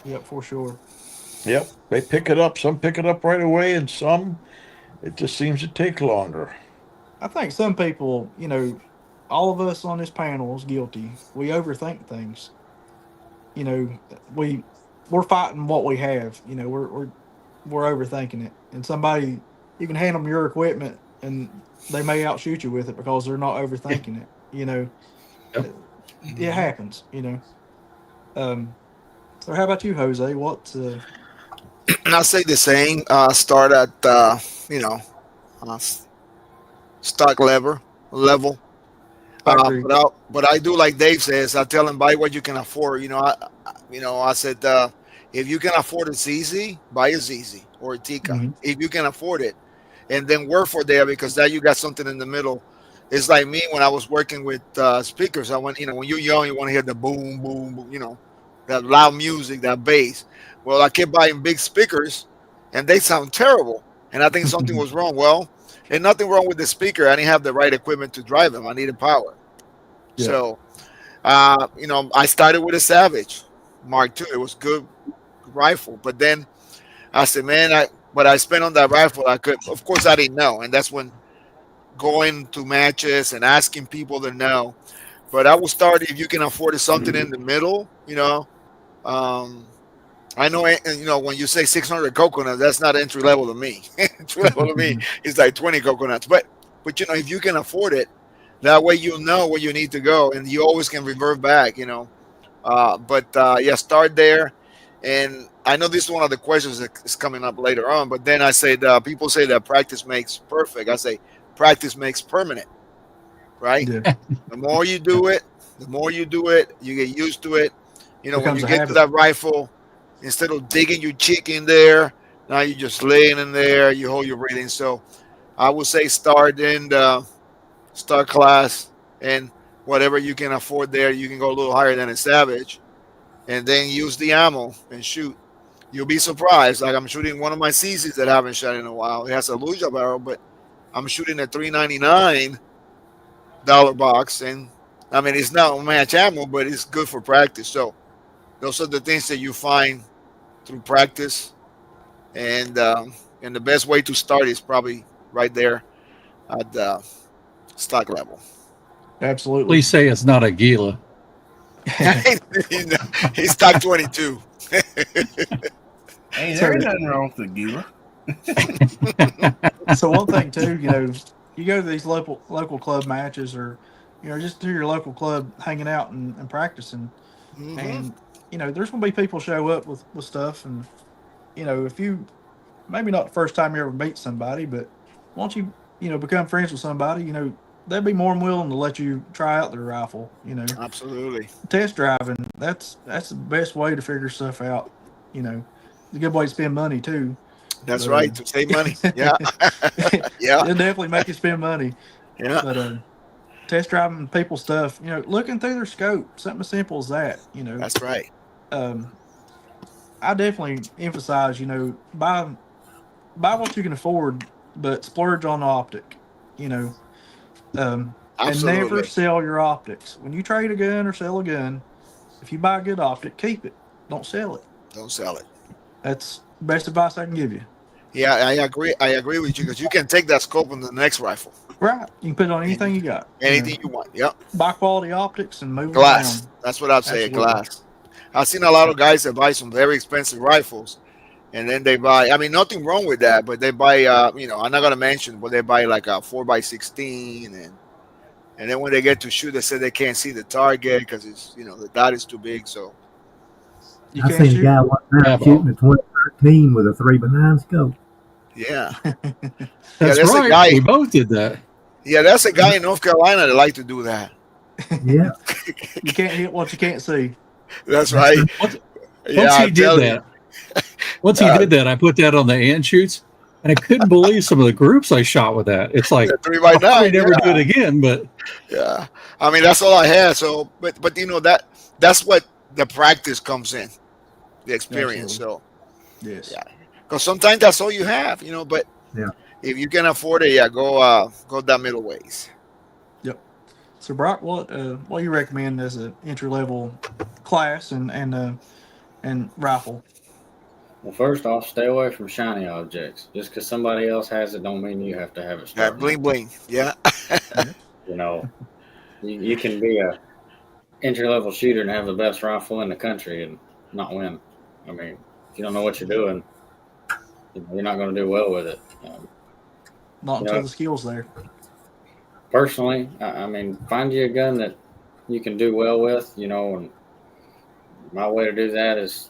Yep, for sure. Yep, they pick it up. Some pick it up right away, and some it just seems to take longer. I think some people, you know, all of us on this panel is guilty. We overthink things. You know, we we're fighting what we have. You know, we're overthinking it. And somebody, you can hand them your equipment and they may outshoot you with it because they're not overthinking it. You know, Yep. it, it Hmm. happens. You know. Um. So how about you, Jose? What? I say the same. Start at you know uh, s- stock level. I agree. But I do like Dave says. I tell him buy what you can afford. I said if you can afford a ZZ, buy a ZZ or a Tika Hmm. if you can afford it, and then work for there because that you got something in the middle. It's like me when I was working with speakers. I want when you're young, you want to hear the boom, boom, boom. That loud music, that bass. Well, I kept buying big speakers, and they sound terrible. And I think something was wrong. Well, and nothing wrong with the speaker. I didn't have the right equipment to drive them. I needed power. Yeah. So, I started with a Savage Mark II. It was good rifle, but then I said, man, what I spent on that rifle, I could. Of course, I didn't know, and that's when going to matches and asking people to know. But I will start if you can afford something in the middle. Um, I know, when you say 600 coconuts, that's not entry level to me. Entry level to me is like 20 coconuts. But if you can afford it, that way you know where you need to go, and you always can revert back. But yeah, start there. And I know this is one of the questions that is coming up later on. But then I said, people say that practice makes perfect. I say practice makes permanent, right? Yeah. The more you do it, you get used to it. When Becomes you a get to habit. that rifle, instead of digging your cheek in there, now you're just laying in there, you hold your breathing. So I would say start class and whatever you can afford there, you can go a little higher than a Savage and then use the ammo and shoot. You'll be surprised. Like I'm shooting one of my CCs that I haven't shot in a while. It has a Luja barrel, but I'm shooting a $399 box, and I mean it's not match ammo, but it's good for practice. So those are the things that you find through practice, and the best way to start is probably right there at the stock level. Absolutely. Please say it's not a Gila. He's type 22. Hey, So, there ain't nothing wrong with the Gila. so one thing too, you go to these local club matches, or just to your local club, hanging out and practicing, Hmm. and there's gonna be people show up with stuff, and if you maybe not the first time you ever meet somebody, but once you become friends with somebody, they'll be more than willing to let you try out their rifle. Absolutely. Test driving, that's the best way to figure stuff out. It's a good way to spend money too. That's But right. To save money. Yeah. Yeah. it'll definitely make you spend money. Yeah. But test driving people's stuff, looking through their scope, something as simple as that. That's right. Um, I definitely emphasize, buy what you can afford, but splurge on the optic. You know, and never Absolutely. sell your optics. When you trade a gun or sell a gun, if you buy a good optic, keep it. Don't sell it. Don't sell it. That's the best advice I can give you. Yeah, I agree. I agree with you because you can take that scope on the next rifle. Right. You can put it on And anything you got. anything you want. Yep. Buy quality optics and move them Glass. around. That's what I'd say. Absolutely. Glass. I've seen a lot of guys that buy some very expensive rifles, and then they buy. I mean, nothing wrong with that, but they buy. I'm not gonna mention, but they buy like a 4x16, and then when they get to shoot, they say they can't see the target because the dot is too big. So You I can't seen a shoot. guy one time shooting a 2013 with a 3x9 scope. yeah, That's that's a right. guy. We both did that. Yeah, that's a guy in North Carolina that like to do that. Yeah. You can't hit what you can't see. That's right. Once, Yeah, once I he did tell you. that, once he did that, I put that on the and shoots, and I couldn't believe some of the groups I shot with that. It's like Three by I'll probably nine. never do Yeah. it again, but Yeah. I mean, that's all I had. So, but that's what the practice comes in, the experience. Absolutely. So, Yes. yeah, because sometimes that's all you have, But Yeah. if you can afford it, yeah, go that middle ways. Yep. So Brock, what you recommend as an entry level class and rifle? Well, first off, stay away from shiny objects. Just because somebody else has it, don't mean you have to have it. That bling bling. Yeah. You know, you can be a entry level shooter and have the best rifle in the country and not win. I mean, if you don't know what you're doing, you're not going to do well with it. Not You until know, the skills there. personally, I mean, find you a gun that you can do well with. And my way to do that is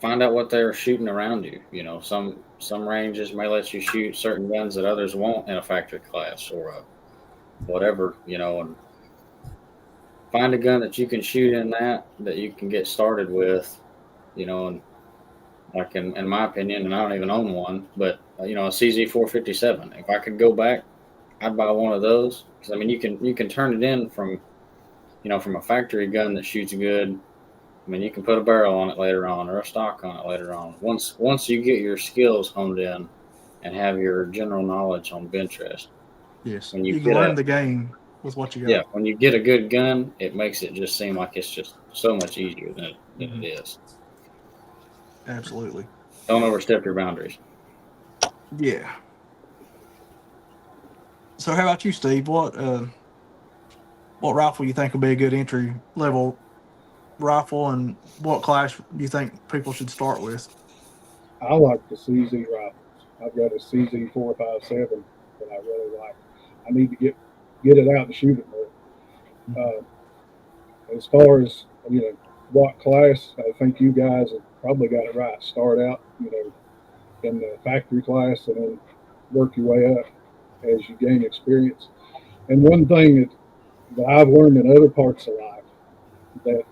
find out what they're shooting around you. Some ranges may let you shoot certain guns that others won't in a factory class or whatever. And find a gun that you can shoot in that you can get started with. And like in my opinion, and I don't even own one, but a CZ 457. If I could go back, I'd buy one of those because I mean you can turn it in from a factory gun that shoots good. I mean, you can put a barrel on it later on or a stock on it later on. Once you get your skills honed in and have your general knowledge on Benchrest, Yes. when You you can get learn the game with what you got. when you get a good gun, it makes it just seem like it's just so much easier than it is. Absolutely. Don't overstep your boundaries. Yeah. So how about you, Steve? What rifle you think would be a good entry level rifle, and what class do you think people should start with? I like the CZ rifles. I've got a CZ 457 that I really like. I need to get it out and shoot it more. As far as what class, I think you guys have probably got it right. Start out in the factory class and then work your way up as you gain experience. And one thing that I've learned in other parts of life that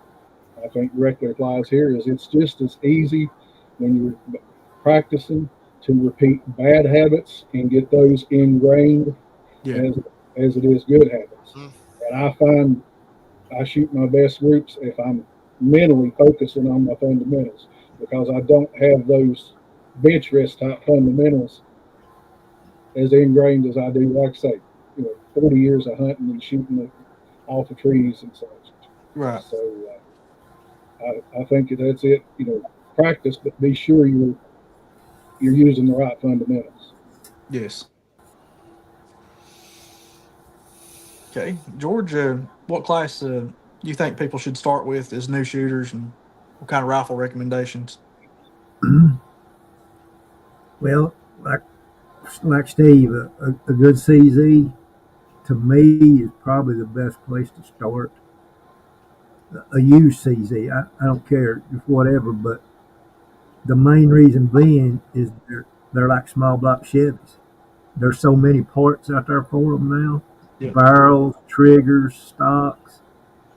I think directly applies here is it's just as easy when you're practicing to repeat bad habits and get those ingrained Yeah. as it is good habits. Mm. And I find I shoot my best groups if I'm mentally focusing on my fundamentals because I don't have those Benchrest type fundamentals as ingrained as I do. Like I say, 40 years of hunting and shooting off the trees and such. Right. So I think that's it. Practice, but be sure you're using the right fundamentals. Yes. Okay, George. What class you think people should start with as new shooters, and what kind of rifle recommendations? Well, like Steve, a good CZ to me is probably the best place to start. A used CZ, I don't care, just whatever, but the main reason being is they're like small block Chevys. There's so many parts out there for them now, Yep, barrels, triggers, stocks.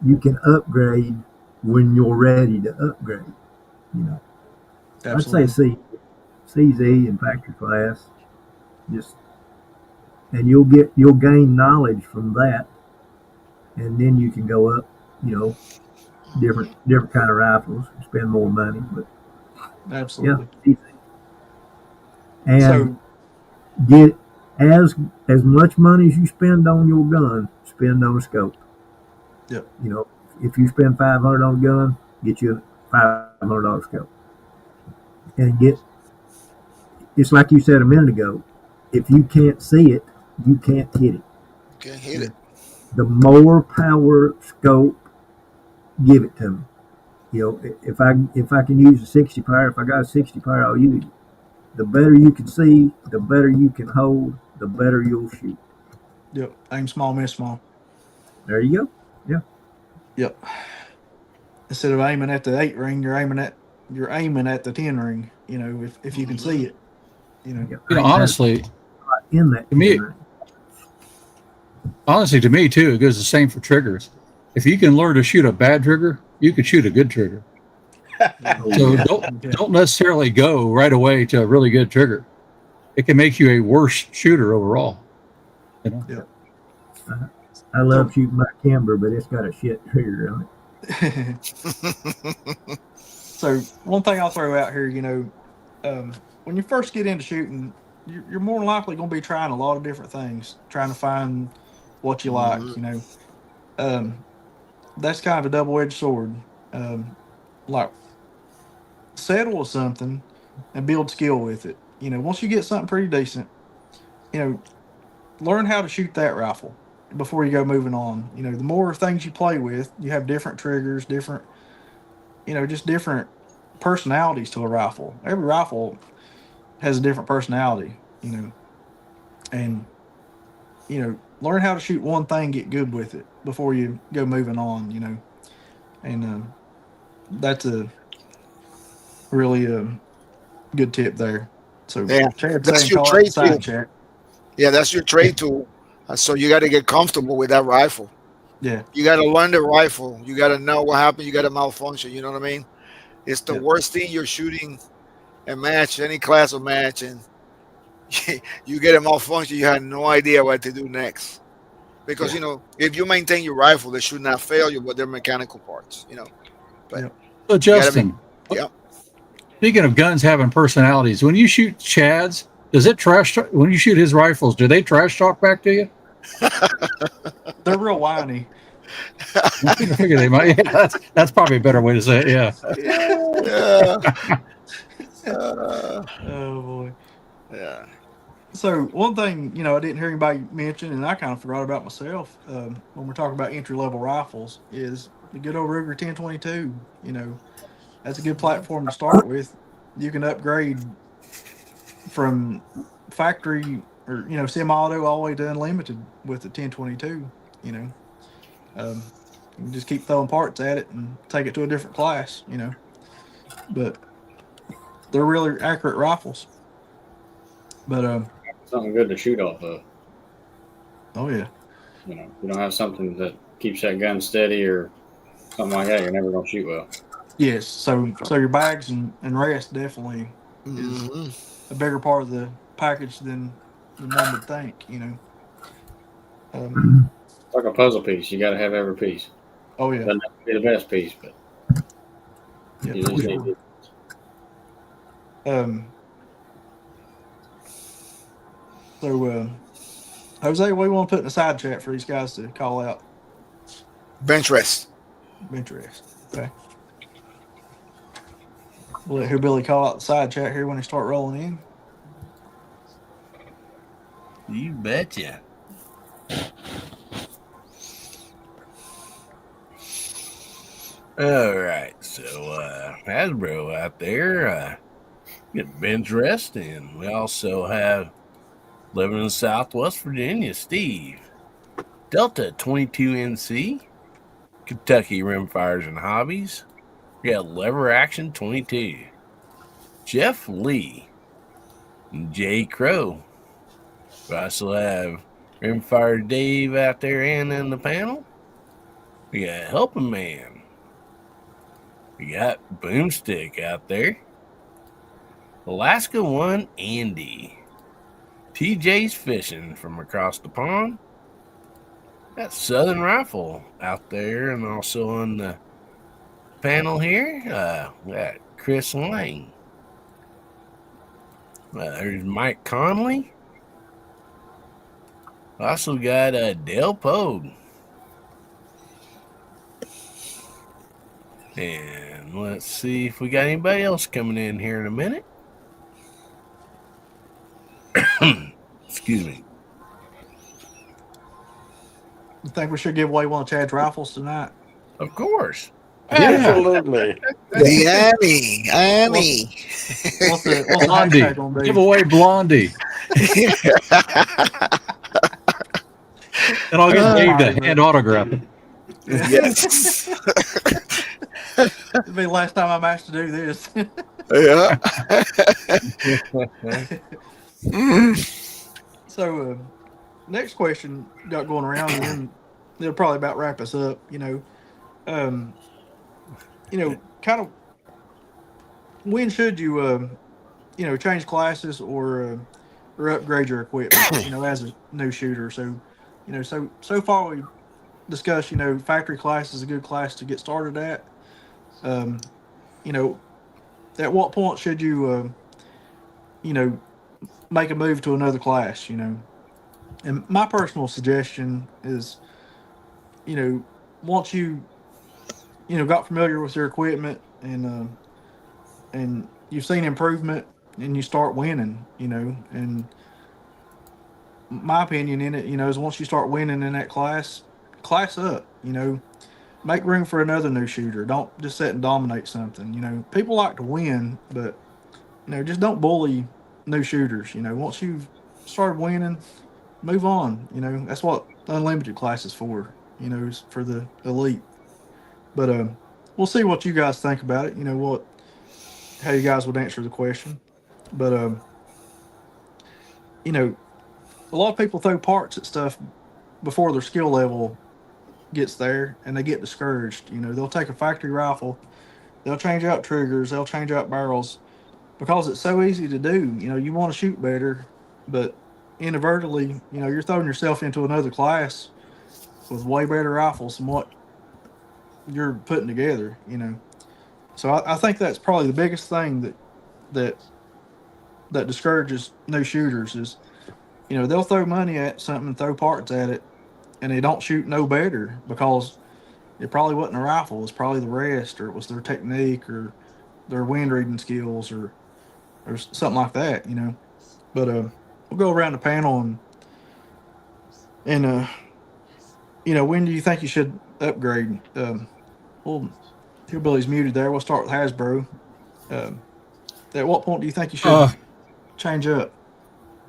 You can upgrade when you're ready to upgrade. You know, I'd say absolutely. CZ and factory class, just and you'll gain knowledge from that, and then you can go up. You know, different kind of rifles, spend more money, but yeah, Absolutely. and So, get as as much money as you spend on your gun, spend on a scope. yep, You know, if you spend 500 on a gun, get you a $500 scope, and get. It's like you said a minute ago. If you can't see it, you can't hit it. Can't hit yeah, it. The more power scope, give it to me. You know, if I can use a 60 power, if I got a 60 power, I'll use it. The better you can see, the better you can hold, the better you'll shoot. yep. Aim small, miss small. There you go. Yeah. Yep. Instead of aiming at the 8 ring, you're aiming at the 10 ring. If you can Hmm. see it. You know. Yeah. You know, I ain't had in that to 10 me, ring. honestly, to me too, it goes the same for triggers. If you can learn to shoot a bad trigger, you could shoot a good trigger. Oh So yeah. Yeah. don't necessarily go right away to a really good trigger. It can make you a worse shooter overall. You know, Yeah. Yep. I love So, shooting my camber, but it's got a shit trigger on it. so one thing I'll throw out here, when you first get into shooting, you're more than likely going to be trying a lot of different things, trying to find what you like. Hmm. Um, that's kind of a double edged sword. Like settle with something and build skill with it. Once you get something pretty decent, you know, learn how to shoot that rifle before you go moving on. The more things you play with, you have different triggers, different, just different personalities to a rifle. Every rifle has a different personality, and learn how to shoot one thing, get good with it before you go moving on. And that's a really good tip there. So Yeah, Chad's that's saying your call out the trade tool. side chat. Yeah, that's your trade tool. So you got to get comfortable with that rifle. Yeah, You got to learn the rifle. You got to know what happened. You got to malfunction. You know what I mean? It's the yeah, worst thing. You're shooting a match, any class of match, and you get a malfunction. You have no idea what to do next. Because yeah, if you maintain your rifle, they should not fail you, but they're mechanical parts. But yeah. so you got to be. Justin, Yeah. speaking of guns having personalities, when you shoot Chad's, does it trash? When you shoot his rifles, do they trash talk back to you? They're real whiny. I figure they might. Yeah, that's probably a better way to say it. Yeah. Yeah. Uh, Oh boy. yeah. So one thing I didn't hear anybody mention, and I kind of forgot about myself when we're talking about entry level rifles, is the good old Ruger 1022. That's a good Mhm. platform to start with. You can upgrade from factory or semi-auto all the way to unlimited with the 1022. You know, you can just keep throwing parts at it and take it to a different class. But they're really accurate rifles. But Something good to shoot off of. oh yeah, If you don't have something that keeps that gun steady or something like that, you're never gonna shoot well. yes. So your bags and rest definitely is Mhm. a bigger part of the package than one would think. Um, It's like a puzzle piece. You got to have every piece. oh yeah, Doesn't have to be the best piece, but yeah, you for just need sure. to. Um, so Jose, what do you want to put in the side chat for these guys to call out? Bench rest. Benchrest. Okay. We'll let Hillbilly call out the side chat here when they start rolling in. You betcha. All right, so Hasbro out there, get Benchrest, and we also have living in Southwest Virginia, Steve, Delta 22NC, Kentucky Rimfires and Hobbies. We got Lever Action 22, Jeff Lee, and Jay Crow. We also have Rimfire Dave out there and in the panel. We got Helping Man. We got Boomstick out there. Alaska One Andy. TJ's Fishing from across the pond. Got Southern Rifle out there and also on the panel here. We got Chris Lang. There's Mike Conley. Also got Dale Pogue. And let's see if we got anybody else coming in here in a minute. Excuse me. You think we should give away one of Chad's rifles tonight? Of course. Absolutely. The Annie. What's the Blondie. hashtag gonna be? Give away Blondie. And I'll get Dave to hand autograph it. Yes. It'll be the last time I'm asked to do this. Yeah. So, next question got going around, and then they'll probably about wrap us up. Kind of when should you, change classes or upgrade your equipment, as a new shooter. So, so far we discussed, factory class is a good class to get started at. At what point should you, make a move to another class, And my personal suggestion is, once you, got familiar with your equipment and you've seen improvement and you start winning, and my opinion in it, is once you start winning in that class up, make room for another new shooter. Don't just sit and dominate something. People like to win, but, just don't bully new shooters. Once you've started winning, move on. That's what unlimited class is for, is for the elite. But we'll see what you guys think about it. How you guys would answer the question. But a lot of people throw parts at stuff before their skill level gets there, and they get discouraged. They'll take a factory rifle, they'll change out triggers, they'll change out barrels because it's so easy to do. You want to shoot better, but inadvertently, you're throwing yourself into another class with way better rifles than what you're putting together. So I think that's probably the biggest thing that discourages new shooters is, they'll throw money at something and throw parts at it, and they don't shoot no better because it probably wasn't a rifle. It was probably the rest, or it was their technique, or their wind reading skills, or something like that. But we'll go around the panel and when do you think you should upgrade? Well, Hillbilly's muted there. We'll start with Hasbro. At what point do you think you should change up?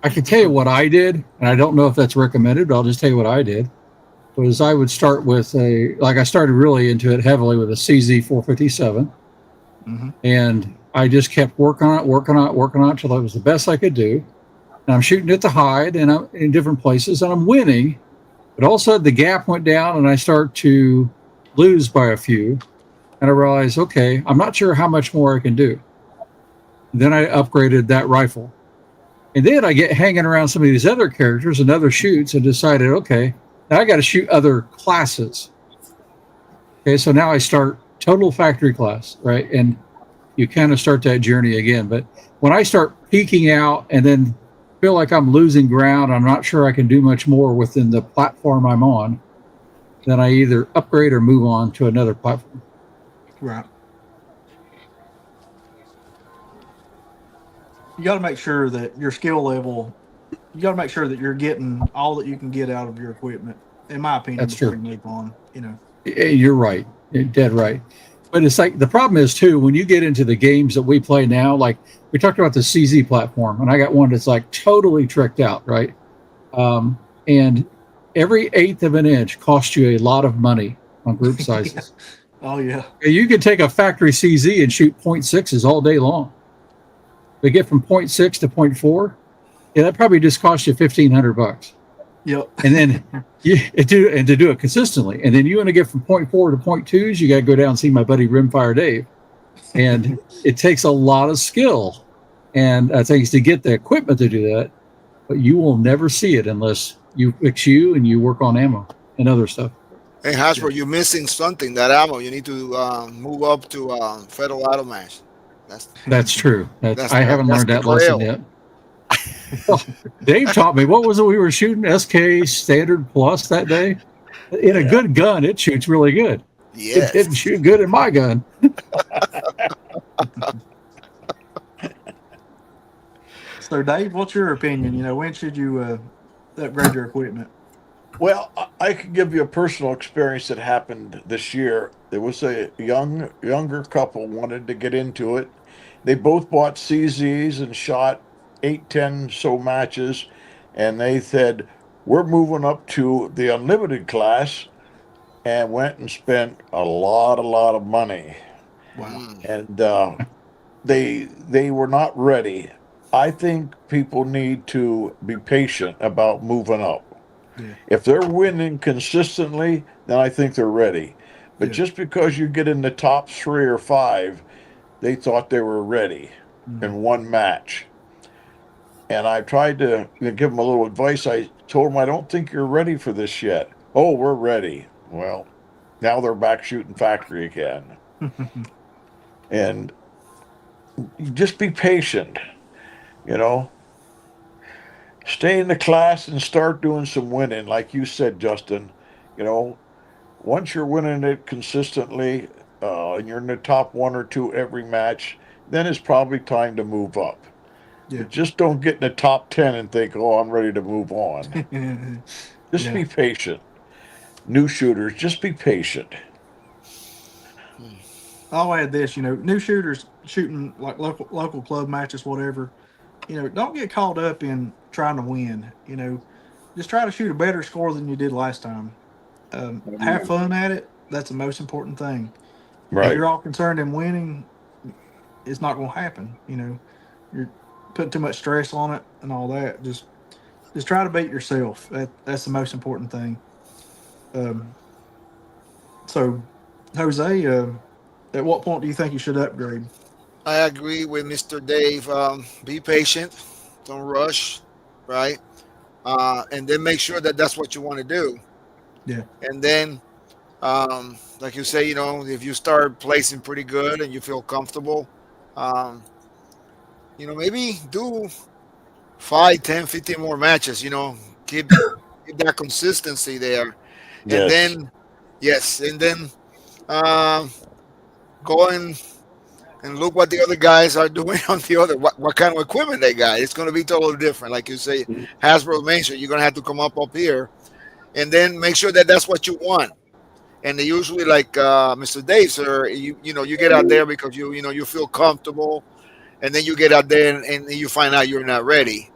I can tell you what I did, and I don't know if that's recommended, but I'll just tell you what I did. Was I would start with I started really into it heavily with a CZ 457. Mm-hmm. And I just kept working on it till it was the best I could do. And I'm shooting at the hide and I'm in different places and I'm winning. But all of a sudden the gap went down and I start to lose by a few. And I realized, okay, I'm not sure how much more I can do. Then I upgraded that rifle. And then I get hanging around some of these other characters and other shoots and decided, okay, now I got to shoot other classes. Okay, so now I start total factory class, right? And you kind of start that journey again. But when I start peaking out and then feel like I'm losing ground, I'm not sure I can do much more within the platform I'm on, then I either upgrade or move on to another platform. Right. You got to make sure that your skill level, you got to make sure that you're getting all that you can get out of your equipment, in my opinion. That's true. You move on, You're right. You're dead right. But it's like the problem is too when you get into the games that we play now. Like we talked about the CZ platform, and I got one that's like totally tricked out, right? And every eighth of an inch costs you a lot of money on group sizes. Oh yeah. You could take a factory CZ and shoot 0.6s all day long. They get from 0.6 to 0.4. Yeah, that probably just cost you $1,500. Yep. And then to do it consistently. And then you want to get from 0.4 to 0.2s, you got to go down and see my buddy Rimfire Dave. And it takes a lot of skill and things to get the equipment to do that. But you will never see it unless you fix you and you work on ammo and other stuff. Hey, Hasbro, you're missing something. That ammo, you need to move up to Federal Automatch. That's true. I haven't that's learned the that lesson grail. yet. Dave taught me. What was it we were shooting? SK Standard Plus that day. In a good gun, it shoots really good. Yes. It didn't shoot good in my gun. So, Dave, what's your opinion? When should you upgrade your equipment? Well, I can give you a personal experience that happened this year. There was a younger couple wanted to get into it. They both bought CZs and shot 8, 10 so matches, and they said, "We're moving up to the unlimited class," and went and spent a lot of money, Wow. and they were not ready. I think people need to be patient about moving up. Yeah. If they're winning consistently, then I think they're ready. But Yeah. just because you get in the top 3 or 5, they thought they were ready in one match. And I tried to give them a little advice. I told them, I don't think you're ready for this yet. Oh, we're ready. Well, now they're back shooting factory again. And you just be patient, you know. Stay in the class and start doing some winning. Like you said, Justin, you know, once you're winning it consistently and you're in the top 1 or 2 every match, then it's probably time to move up. Yeah. But just don't get in the top 10 and think, oh, I'm ready to move on. Just Yeah. be patient. New shooters, just be patient. I'll add this, new shooters shooting like local club matches, whatever. Don't get caught up in trying to win. Just try to shoot a better score than you did last time. Have fun at it. That's the most important thing. If Right. you're all concerned in winning, it's not going to happen. You're putting too much stress on it and all that. Just try to beat yourself. That's the most important thing. So, Jose, at what point do you think you should upgrade? I agree with Mr. Dave. Be patient. Don't rush, right? And then make sure that that's what you want to do. Yeah. And then, like you say, if you start placing pretty good and you feel comfortable, um, maybe do 5, 10, 15 more matches. Keep that consistency there, and Yes. then yes, and then um, go and look what the other guys are doing on the other what kind of equipment they got. It's going to be totally different. Like you say, Hasbro mentioned, you're going to have to come up here, and then make sure that that's what you want. And they usually, like Mr. Dave, sir, you get out there because you feel comfortable, and then you get out there and you find out you're not ready.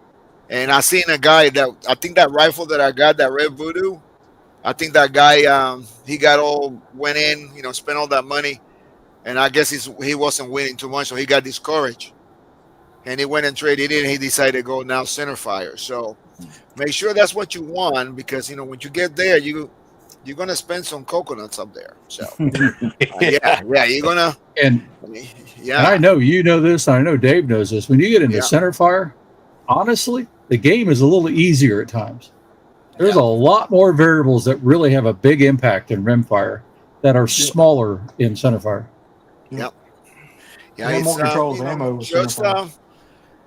And I seen a guy that I think that rifle that I got, that Red Voodoo, I think that guy he went in, spent all that money, and I guess he wasn't winning too much, so he got discouraged, and he went and traded in. He decided to go now center fire. So make sure that's what you want, because when you get there, you're gonna spend some coconuts up there. So yeah, you're gonna And yeah. And I know you know this, and I know Dave knows this. When you get into Yeah. center fire, honestly, the game is a little easier at times. There's Yeah. a lot more variables that really have a big impact in rimfire that are smaller in center fire. Yeah, You have more control of ammo with just center fire.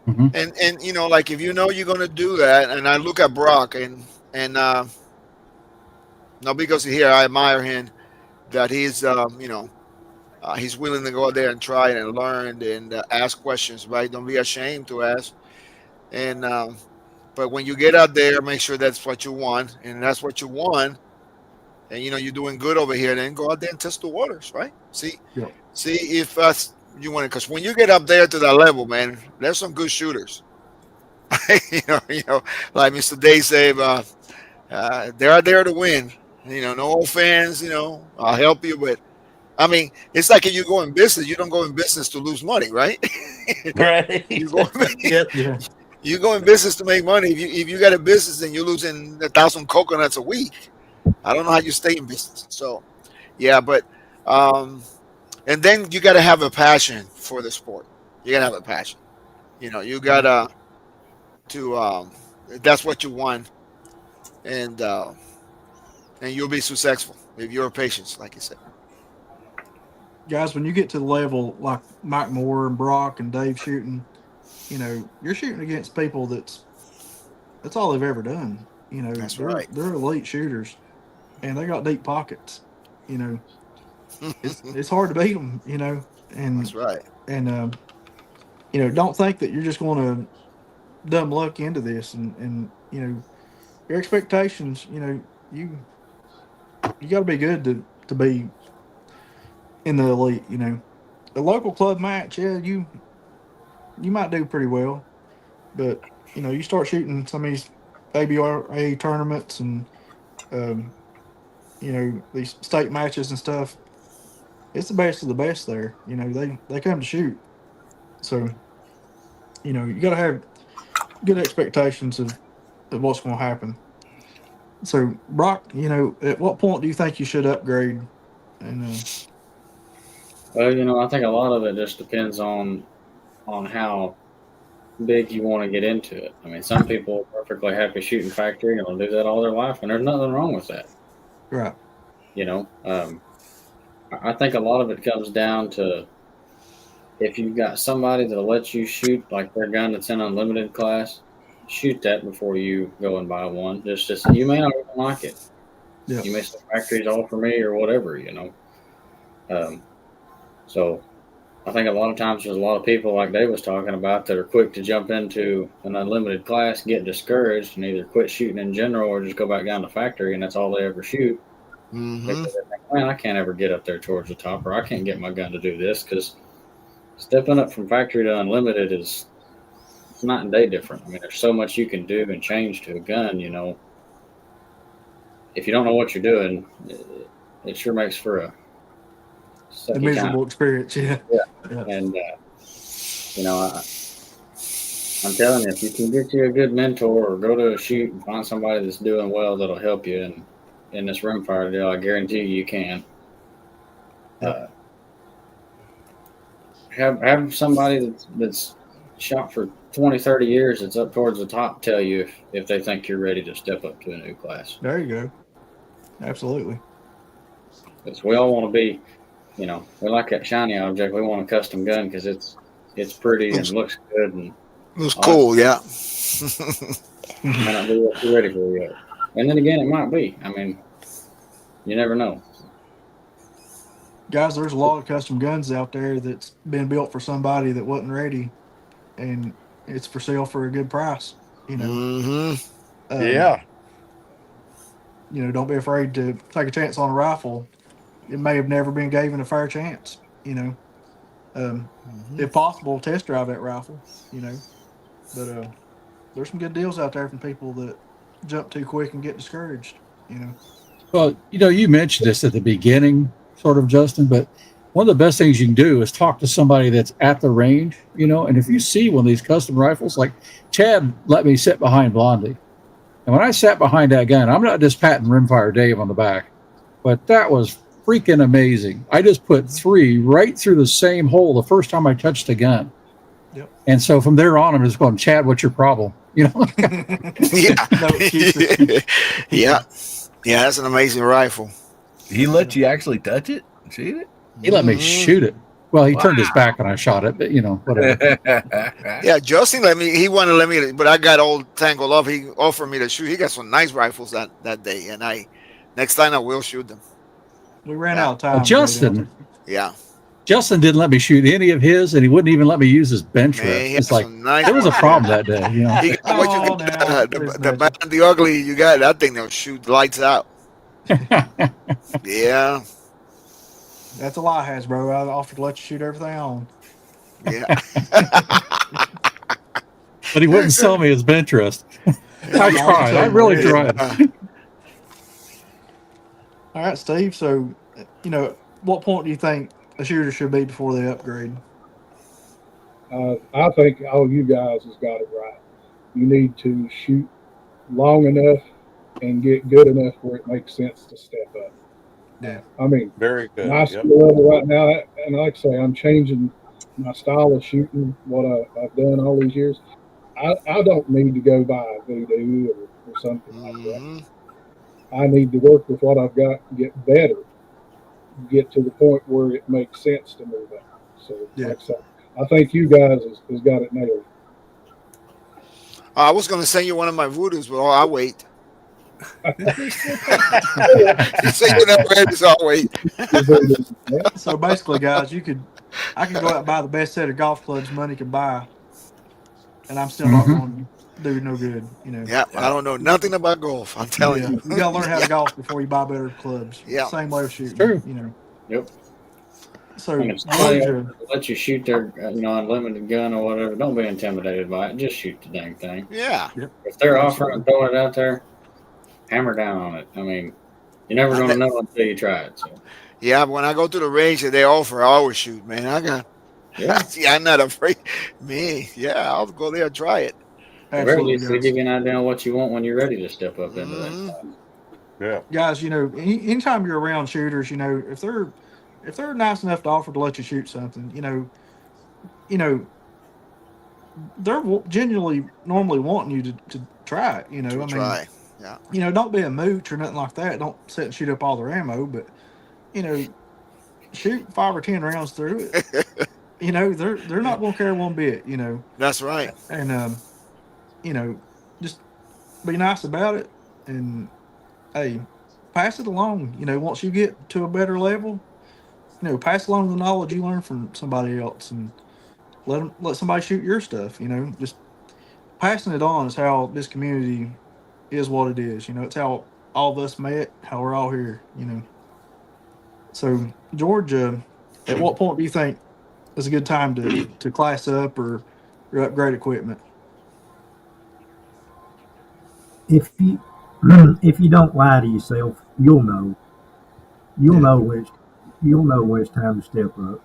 and like if you're gonna do that, and I look at Brock and not because here I admire him, that he's willing to go out there and try and learn and ask questions, right? Don't be ashamed to ask. And but when you get out there, make sure that's what you want, and that's what you want. and you're doing good over here, then go out there and test the waters, right? Yep. See if you want to, because when you get up there to that level, man, there's some good shooters. Like Mr. Day said, they're out there to win. No offense. I'll help you, but I mean, it's like if you go in business, you don't go in business to lose money, right? Right. you go Yep. Yeah. you go in business to make money. If you got a business and you're losing 1,000 coconuts a week, I don't know how you stay in business. So, yeah, but and then you got to have a passion for the sport. You got to have a passion. You got to that's what you want, and you'll be successful if you're patient, like you said. Guys, when you get to the level like Mike Moore and Brock and Dave shooting, you're shooting against people that's all they've ever done. That's they're right. they're elite shooters, and they got deep pockets. It's hard to beat them. And That's right. and don't think that you're just going to dumb luck into this, and your expectations. You got to be good to be in the elite. A local club match, yeah, you might do pretty well, but you start shooting some of these ABRA tournaments and um, these state matches and stuff. It's the best of the best there. They come to shoot, so you got to have good expectations of what's going to happen. So Brock, at what point do you think you should upgrade? And Well, I think a lot of it just depends on how big you want to get into it. I mean, some people are perfectly happy shooting factory and they'll do that all their life, and there's nothing wrong with that. right, I think a lot of it comes down to if you've got somebody that'll let you shoot like their gun that's in unlimited class, shoot that before you go and buy one. Just you may not even like it. yeah, You may say factory's all for me or whatever. So I think a lot of times there's a lot of people like Dave was talking about that are quick to jump into an unlimited class, get discouraged, and either quit shooting in general or just go back down to factory, and that's all they ever shoot. Mm-hmm. Because they think, man, I can't ever get up there towards the top, or I can't get my gun to do this, because stepping up from factory to unlimited it's night and day different. I mean, there's so much you can do and change to a gun. If you don't know what you're doing, it sure makes for a a miserable experience. Yeah. And I'm telling you, if you can get you a good mentor or go to a shoot and find somebody that's doing well, that'll help you in this rimfire deal, I guarantee you can. Have somebody that's shot for 20, 30 years that's up towards the top tell you if they think you're ready to step up to a new class. There you go. Absolutely. Because we all want to be, we like that shiny object. We want a custom gun because it's pretty and looks good and It was cool, yeah. might not be what you're ready for yet. And then again, it might be. I mean, you never know. Guys, there's a lot of custom guns out there that's been built for somebody that wasn't ready, and it's for sale for a good price. Mm-hmm. Yeah. Don't be afraid to take a chance on a rifle. It may have never been given a fair chance. If possible, test drive that rifle. But there's some good deals out there from people that jump too quick and get discouraged. Well, you mentioned this at the beginning, sort of, Justin, but one of the best things you can do is talk to somebody that's at the range, and if you see one of these custom rifles, like Chad let me sit behind Blondie. And when I sat behind that gun, I'm not just patting Rimfire Dave on the back, but that was freaking amazing. I just put 3 right through the same hole the first time I touched the gun. Yep. And so from there on, I'm just going, Chad, what's your problem? Yeah. No excuses. Yeah. Yeah, that's an amazing rifle. He let you actually touch it? Shoot it? He let me shoot it. Well, he turned his back and I shot it, but whatever. Yeah, Justin he wanted to let me, but I got all tangled up. He offered me to shoot. He got some nice rifles that day, and next time I will shoot them. We ran out of time. Justin didn't let me shoot any of his, and he wouldn't even let me use his Benchrest. It's like there was a problem that day. The ugly you got that thing that'll shoot lights out. Yeah, That's a lie, Hasbro. I offered to let you shoot everything on. yeah. But he wouldn't sell me his Benchrest. Yeah, I I'm already tried. I selling really already. tried. All right, Steve. So, what point do you think a shooter should be before they upgrade? I think all you guys has got it right. You need to shoot long enough and get good enough where it makes sense to step up. Yeah. I mean, Very good. my Yep. skill level right now, and like I say, I'm changing my style of shooting. What I've done all these years, I don't need to go buy a voodoo or something like that. Hmm. I need to work with what I've got, get better, get to the point where it makes sense to move up. So, Yeah. like I say, I think you guys has got it nailed. I was gonna send you one of my voodoos, but I'll wait. You say you never ready, so I'll wait. Yeah, So basically, guys, I can go out and buy the best set of golf clubs money can buy, and I'm still not Mhm. going to do no good. Yeah, I don't know nothing about golf. I'm telling Yeah, you. you got to learn how Yeah, to golf before you buy better clubs. yeah. Same way of It's shooting. true. Yep. So And if somebody Georgia, offers to let you shoot their, unlimited gun or whatever, don't be intimidated by it. Just shoot the dang thing. Yeah. yep, If they're offering absolutely. to throw it out there, hammer down on it. I mean, you're never I going ne- to know until you try it. So, yeah, when I go to the range and they offer, I always shoot, man. yeah. See, I'm not afraid. Me, yeah, I'll go there and try it. At the very Absolutely, least, it'll guys. give you an idea on what you want when you're ready to step up into that Hmm. class. Yeah. Guys, anytime you're around shooters, if they're nice enough to offer to let you shoot something, you know, they're genuinely normally wanting you to try it. To I mean, try. Yeah. don't be a mooch or nothing like that. Don't sit and shoot up all their ammo, but you know, shoot 5 or 10 rounds through it. They're not going to care one bit. That's right. And just be nice about it, and hey, pass it along. Once you get to a better level, pass along the knowledge you learned from somebody else, and let somebody shoot your stuff. Just passing it on is how this community is what it is. It's how all of us met, how we're all here. So Georgia, at what point do you think is a good time to class up or upgrade equipment? If you if you don't lie to yourself, you'll know. You'll Yeah, know when it's time to step up.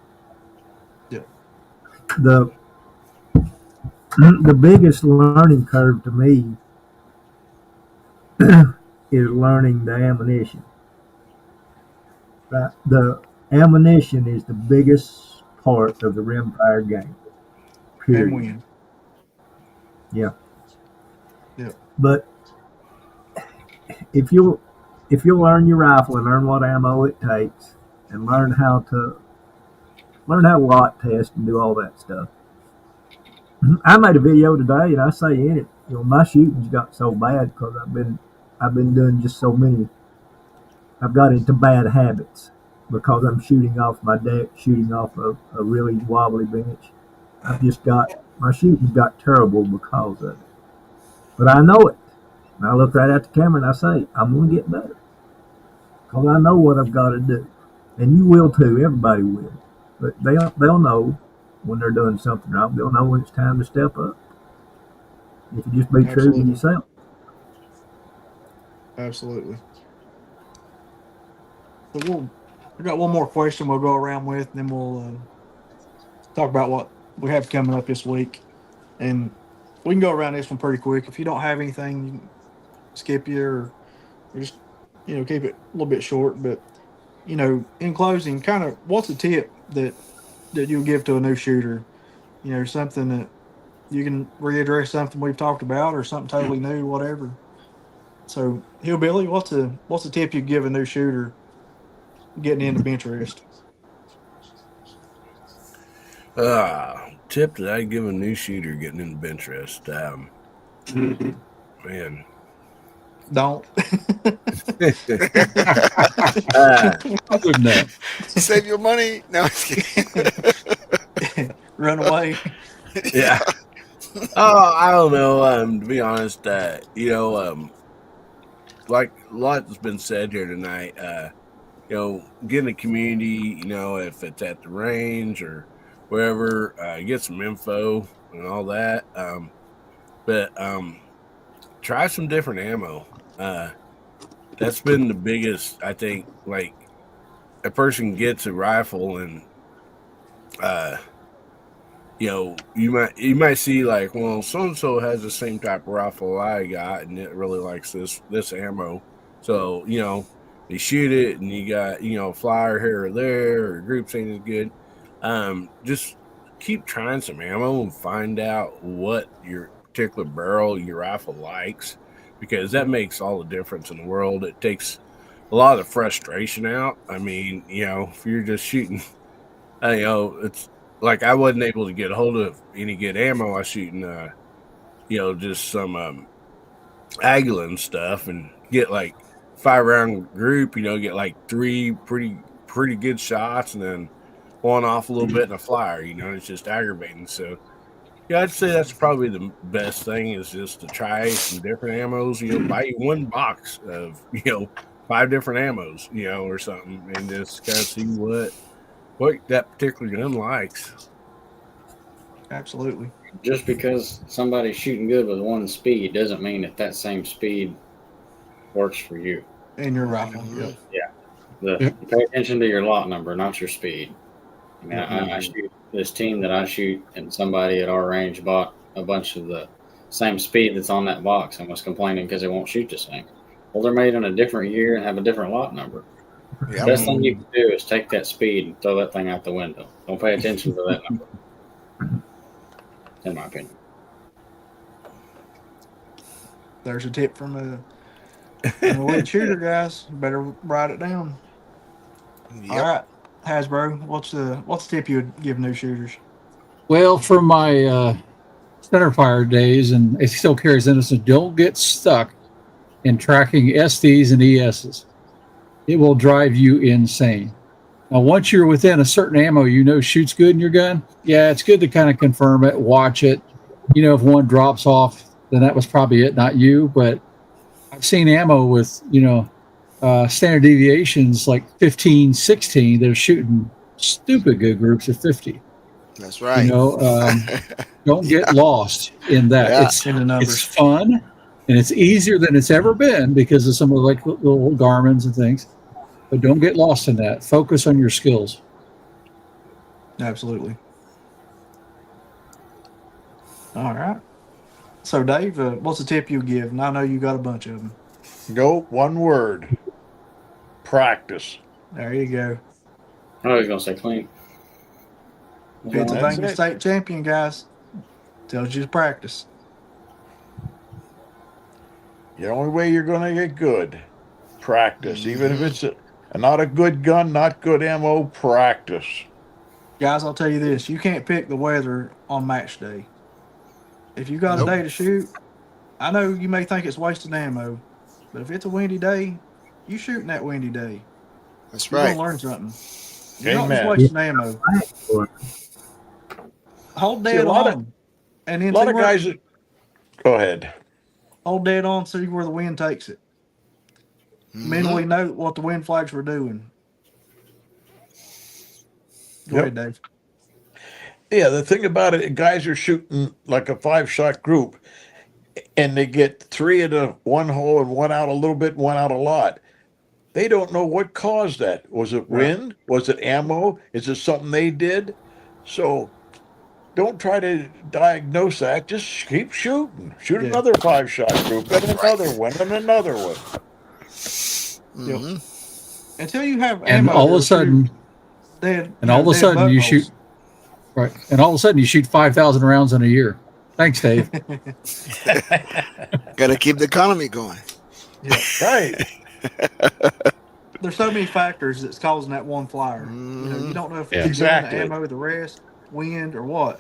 yeah, The the biggest learning curve to me is learning the ammunition. Right? The ammunition is the biggest part of the rimfire game. and Period. win. Yeah. Yeah, But if you if you'll learn your rifle and learn what ammo it takes and learn how to lot test and do all that stuff. I made a video today and I say in it, my shooting's got so bad because I've been doing just so many. I've got into bad habits because I'm shooting off my deck, shooting off a really wobbly bench. I've just got my shooting got terrible because of it. But I know it. And I look right at the camera and I say, I'm going to get better because I know what I've got to do. And you will too. Everybody will. But they'll know when they're doing something wrong. They'll know when it's time to step up. If you just be true to absolutely, yourself. absolutely. So we got one more question we'll go around with, and then we'll talk about what we have coming up this week. And we can go around this one pretty quick. If you don't have anything, you can skip you or just keep it a little bit short. But in closing, kind of what's a tip that you'll give to a new shooter? Something that you can readdress something we've talked about or something totally new, whatever. So, Hillbilly, what's a tip you give a new shooter getting into Benchrest? Tip that I give a new shooter getting into Benchrest. Man. Don't. Other than that, Save your money. No, I'm just kidding. Run away. Yeah. Oh, I don't know. To be honest, like a lot has been said here tonight. Get in the community. If it's at the range or wherever, get some info and all that. But try some different ammo. That's been the biggest, I think. Like a person gets a rifle and uh you might see like, well, so and so has the same type of rifle I got, and it really likes this ammo. So they shoot it, and you got a flyer here or there, or group saying it's good. Just keep trying some ammo and find out what your particular barrel your rifle likes, because that makes all the difference in the world. It takes a lot of the frustration out. I mean, if you're just shooting, it's like I wasn't able to get a hold of any good ammo. I was shooting, just some Aguilin stuff, and get like 5-round group. Get like 3 pretty good shots, and then one off a little bit in a flyer. It's just aggravating. So yeah, I'd say that's probably the best thing, is just to try some different ammos. Buy you one box of 5 different ammos, or something, and just kind of see what that particular gun likes. Absolutely. Just because somebody's shooting good with one speed doesn't mean that same speed works for you. In your rifle. Mhm. Yep. Pay attention to your lot number, not your speed. I mean, I shoot this team that I shoot, and somebody at our range bought a bunch of the same speed that's on that box and was complaining because they won't shoot the same. Well, they're made in a different year and have a different lot number. Yep. Best thing you can do is take that speed and throw that thing out the window. Don't pay attention to that number. In my opinion. There's a tip from an elite shooter, guys. You better write it down. Yep. All right, Hasbro, what's the tip you would give new shooters? Well, from my centerfire days, and it still carries innocence, don't get stuck in tracking SDs and ESs. It will drive you insane. Now, once you're within a certain ammo shoots good in your gun, yeah, it's good to kind of confirm it, watch it. If one drops off, then that was probably it, not you. But I've seen ammo with, standard deviations like 15, 16. They're shooting stupid good groups of 50. That's right. Don't get lost in that. Yeah. It's In the numbers. It's fun, and it's easier than it's ever been because of some of the little Garmins and things. But don't get lost in that. Focus on your skills. Absolutely. All right. So, Dave, what's the tip you give? And I know you got a bunch of them. Go, one word. Practice. There you go. I was going to say clean. Pennsylvania it. state champion, guys. Tells you to practice. The only way you're going to get good, practice. Even if it's not a good gun, not good ammo, practice. Guys, I'll tell you this. You can't pick the weather on match day. If you got Nope. a day to shoot, I know you may think it's wasting ammo, but if it's a windy day, you shooting that windy day. That's You're right. going to learn something. You're not Amen. just wasting ammo. Hold See, a dead lot of- on. And then A lot see of where- guys that, go ahead. hold dead on, see where the wind takes it. Mhm. Mentally note what the wind flags were doing. Go Yep. ahead, Dave. Yeah, the thing about it, guys are shooting like a 5-shot group, and they get 3 into one hole and one out a little bit, one out a lot. They don't know what caused that. Was it wind? Was it ammo? Is it something they did? So don't try to diagnose that. Just keep shooting. Shoot Yeah. another 5-shot group, and another one, and another one. Mhm. Until you have And ammo all of to a sudden, shoot dead, and all of a dead sudden you buttholes. shoot right. And all of a sudden you shoot 5,000 rounds in a year. Thanks, Dave. Got to keep the economy going. Right. There's so many factors that's causing that one flyer. Mhm. You don't know if Yeah. it's Exactly. the ammo, the rest, wind, or what.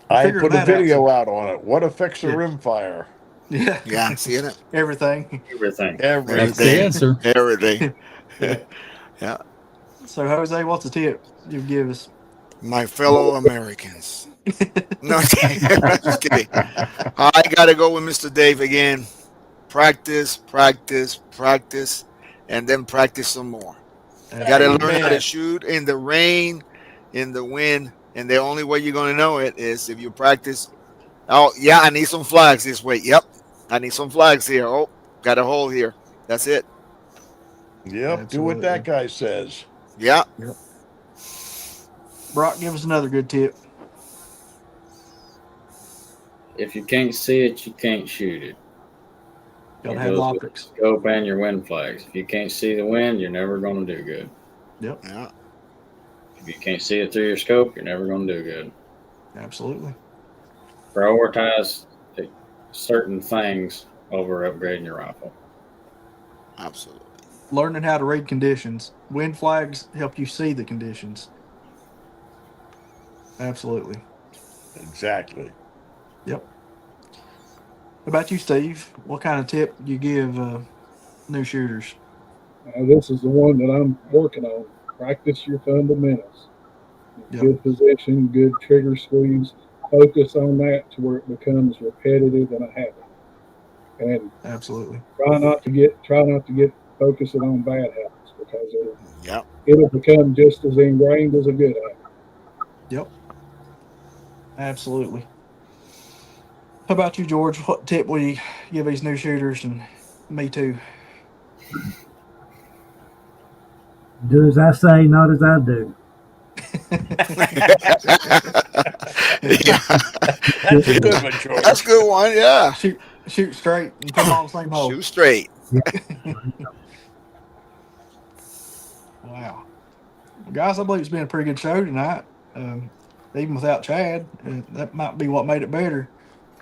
I Figure put a that out, video so- out on it. What affects a Yeah. rimfire? Yeah, Yeah, seeing it. everything. Everything. Everything. That's the answer. Everything. Yeah. So, Jose, what's the tip you give us? My fellow Americans. No, I'm just kidding. I got to go with Mr. Dave again. practice, practice, practice, and then practice some more. You got to learn how to Amen. shoot in the rain, in the wind, and the only way you're going to know it is if you practice. Oh, yeah, I need some flags this way. Yep, I need some flags here. Oh, got a hole here. That's it. Yep. Do what that Absolutely. guy says. Yeah, Yep. Brock, give us another good tip. If you can't see it, you can't shoot it. Got to It have goes with your optics. scope and your wind flags. If you can't see the wind, you're never going to do good. Yep. yeah, If you can't see it through your scope, you're never going to do good. Absolutely. Prioritize certain things over upgrading your rifle. absolutely. Learning how to read conditions. Wind flags help you see the conditions. Absolutely. Exactly. Yep. How about you, Steve? What kind of tip do you give new shooters? This is the one that I'm working on. Practice your fundamentals. Yep. Good position, good trigger squeeze. Focus on that to where it becomes repetitive and a habit. And Absolutely. try not to get focusing on bad habits because Yep. it'll become just as ingrained as a good habit. Yep. Absolutely. How about you, George? What tip would you give these new shooters, and me too? Do as I say, not as I do. Yeah, That's a good one, George. that's a good one. Yeah, shoot straight and put them all in the same hole. shoot straight. Wow. Well, guys, I believe it's been a pretty good show tonight. Even without Chad, that might be what made it better.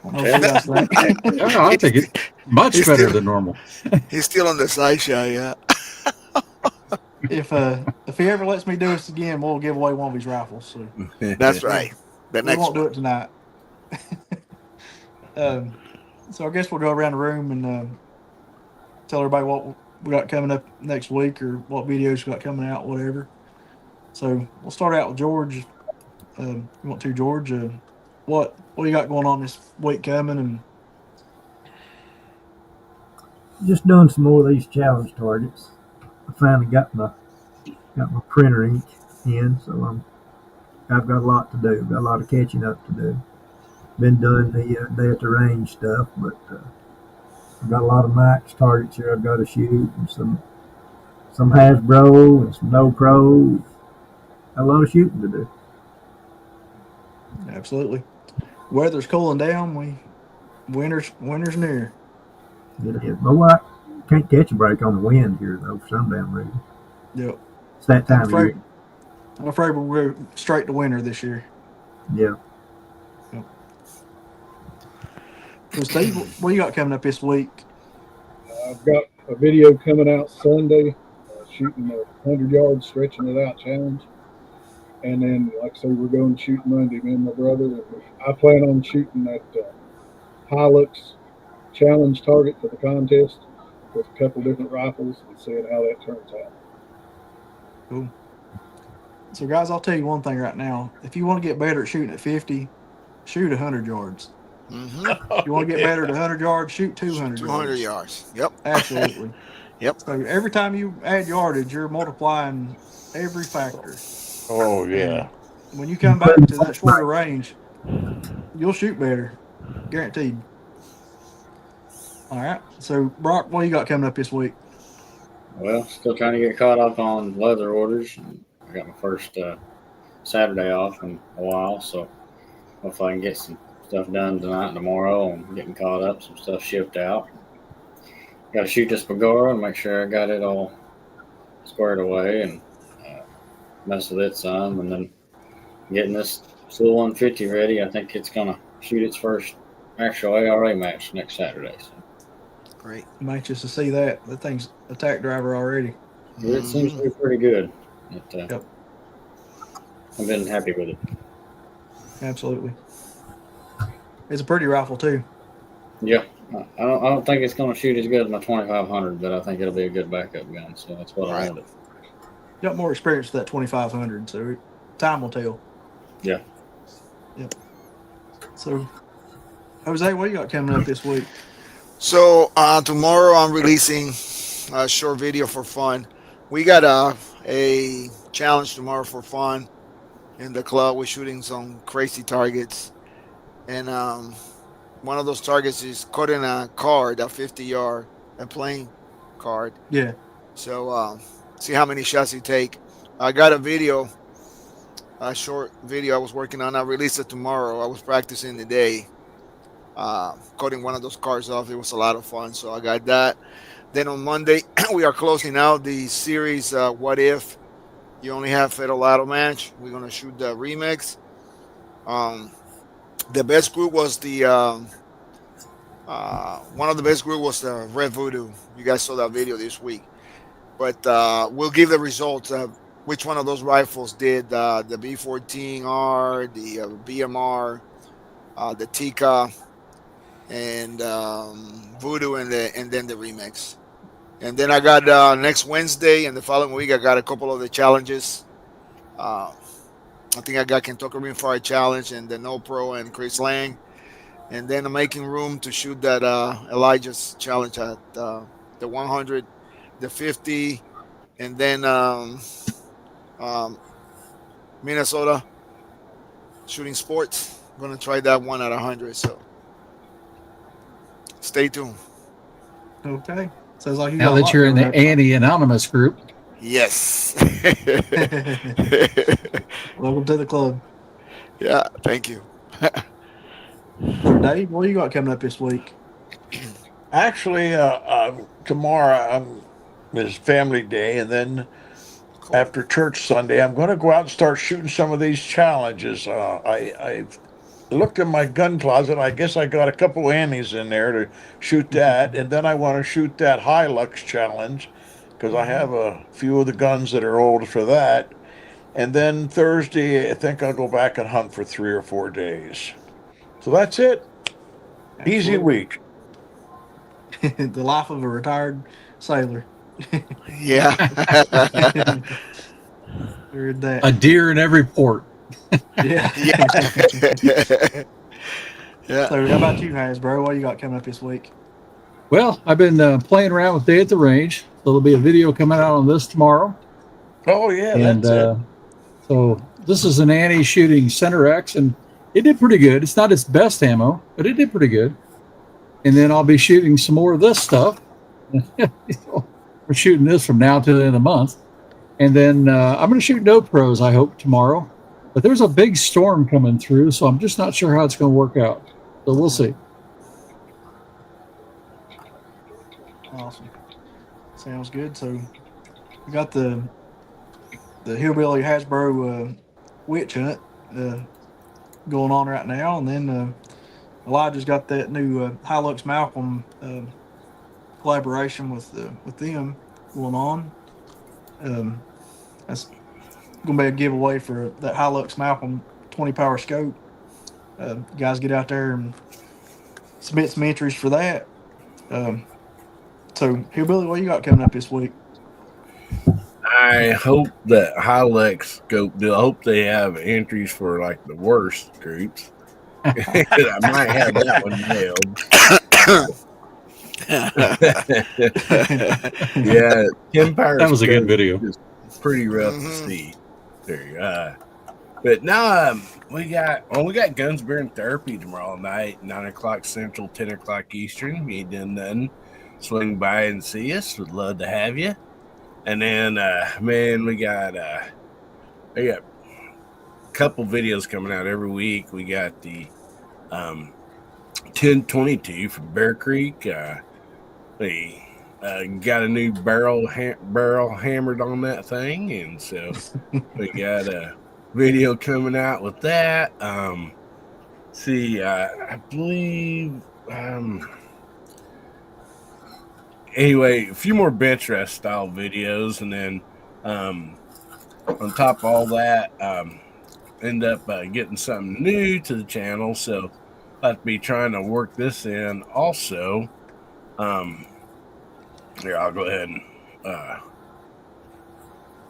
I don't know what you guys think. Yeah, I think it much He's better still, than normal. he's still on the side show. Yeah. If he ever lets me do this again, we'll give away one of his rifles. So That's right. The we next won't do one. it tonight. So I guess we'll go around the room and tell everybody what we got coming up next week or what videos we got coming out, whatever. So we'll start out with George. You want to, George? What you got going on this week coming? And Just doing some more of these challenge targets. I finally got my printer ink in, so I've got a lot to do. Got a lot of catching up to do. Been doing the day at the range stuff, but I've got a lot of max targets here I've got to shoot, and some Hasbro and some No Pro. Got a lot of shooting to do. absolutely, weather's cooling down. Winter's near. But what? Can't catch a break on the wind here though for some damn reason. Yep. It's that time of year. I'm afraid we'll go straight to winter this year. Yeah. Yep. So Steve, what you got coming up this week? I've got a video coming out Sunday, shooting a 100-yard stretching it out challenge. And then, like I say, we're going to shoot Monday, me and my brother. And I plan on shooting that Hilux challenge target for the contest with a couple different rifles and seeing how that turns out. Cool. So guys, I'll tell you one thing right now. If you want to get better at shooting at 50, shoot 100 yards. Mm-hmm. If you want to get better at 100 yards, shoot 200 200 yards. yards. Yep. Absolutely. Yep. So every time you add yardage, you're multiplying every factor. Oh yeah. And when you come back to that shorter range, you'll shoot better. Guaranteed. All right. So Brock, what you got coming up this week? Well, still trying to get caught up on leather orders. I got my first Saturday off in a while, so hopefully I can get some stuff done tonight and tomorrow and getting caught up, some stuff shipped out. Got to shoot this Pagora and make sure I got it all squared away and mess with it some, and then getting this Sewell 150 ready. I think it's going to shoot its first actual ARA match next Saturday. So. Great. I'm anxious to see that. That thing's a tack driver already. It seems to be pretty good. Yep. I've been happy with it. Absolutely. It's a pretty rifle too. Yeah. I don't think it's going to shoot as good as my 2500, but I think it'll be a good backup gun. So that's what I wanted. You got more experience with that 2500, so time will tell. Yeah. Yep. So, Jose, what you got coming up this week? So tomorrow I'm releasing a short video for fun. We got a challenge tomorrow for fun in the club. We're shooting some crazy targets, and one of those targets is cutting a card, a 50-yard, a playing card. Yeah. So see how many shots you take. I got a video, a short video I was working on. I released it tomorrow. I was practicing today, cutting one of those cards off. It was a lot of fun. So I got that. Then on Monday, we are closing out the series. What if you only have Fatal Lotto match? We're gonna shoot the remix. Um, the best group was the one of the best group was the Red Voodoo. You guys saw that video this week, but we'll give the results. Which one of those rifles did the B14R, the BMR, the Tika, and Voodoo, and then the remix. And then I got next Wednesday and the following week I got a couple of the challenges. Uh, I think I got Kentucky Rimfire Challenge and the No Pro and Chris Lang. And then I'm making room to shoot that Elijah's challenge at the 100, the 50, and then um, Minnesota shooting sports. I'm gonna try that one at 100. So stay tuned. Okay. Sounds like you Now got a that lot you're in coming the Annie Anonymous group, Yes. up. Welcome to the club. Yeah. Thank you. So, Dave, what you got coming up this week? Actually, tomorrow is family day, and then Cool. after church Sunday, I'm going to go out and start shooting some of these challenges. I've looked in my gun closet. I guess I got a couple Annies in there to shoot that, and then I want to shoot that Hilux challenge because I have a few of the guns that are old for that. And then Thursday, I think I'll go back and hunt for 3 or 4 days. So that's it. Easy Absolutely. week. The life of a retired sailor. Yeah. Heard that. a deer in every port. Yeah. Yeah. Yeah. So, how about you, Hasbro? What you got coming up this week? Well, I've been playing around with Day at the Range. So there'll be a video coming out on this tomorrow. Oh yeah, And that's it. so this is an Annie shooting Center X, and it did pretty good. It's not its best ammo, but it did pretty good. And then I'll be shooting some more of this stuff. We're shooting this from now to the end of the month. And then I'm going to shoot No Pros, I hope, tomorrow. But there's a big storm coming through, so I'm just not sure how it's going to work out. So we'll see. Awesome. Sounds good. So, we got the Hillbilly Hasbro witch hunt going on right now, and then Elijah's got that new Hilux Malcolm collaboration with them going on. That's going to be a giveaway for that Hilux Malcolm 20 power scope. Guys, get out there and submit some entries for that. So, Hillbilly, what you got coming up this week? I hope that Hilux scope deal. I hope they have entries for like the worst groups. I might have that one nailed. Yeah, 10 power. That was a good scope video. is pretty rough to see. There, but now we got Guns Beer and Therapy tomorrow night, 9 o'clock Central, 10 o'clock Eastern. We ain't done nothing. Swing by and see us. Would love to have you. And then, man, we got a couple videos coming out every week. We got the 1022 from Bear Creek. We got a new barrel hammered on that thing, and so we got a video coming out with that. See, I believe. Anyway, a few more Benchrest style videos, and then on top of all that, end up getting something new to the channel. So I'll have to be trying to work this in also. Here, I'll go ahead and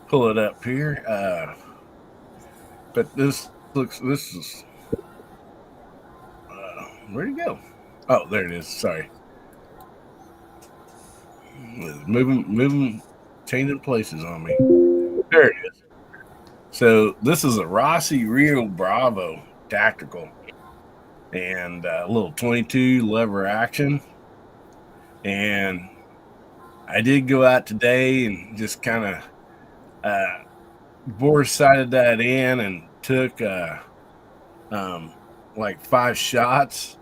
pull it up here. But this is where'd it go? Oh, there it is. Sorry. moving, changing places on me. There it is. So this is a Rossi Rio Bravo tactical, and a little 22 lever action. And I did go out today and just kind of bore sighted that in and took like 5 shots.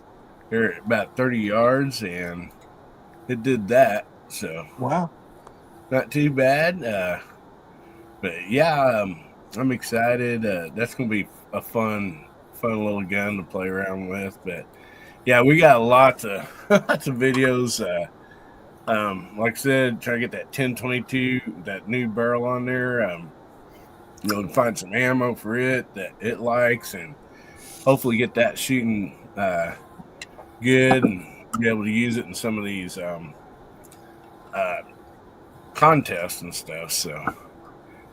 They're about 30 yards, and it did that. So Wow. not too bad. But yeah, I'm excited. That's gonna be a fun little gun to play around with. But yeah, we got lots of videos. Like I said, try to get that 1022, that new barrel on there. Find some ammo for it that it likes, and hopefully get that shooting good and be able to use it in some of these contests and stuff. So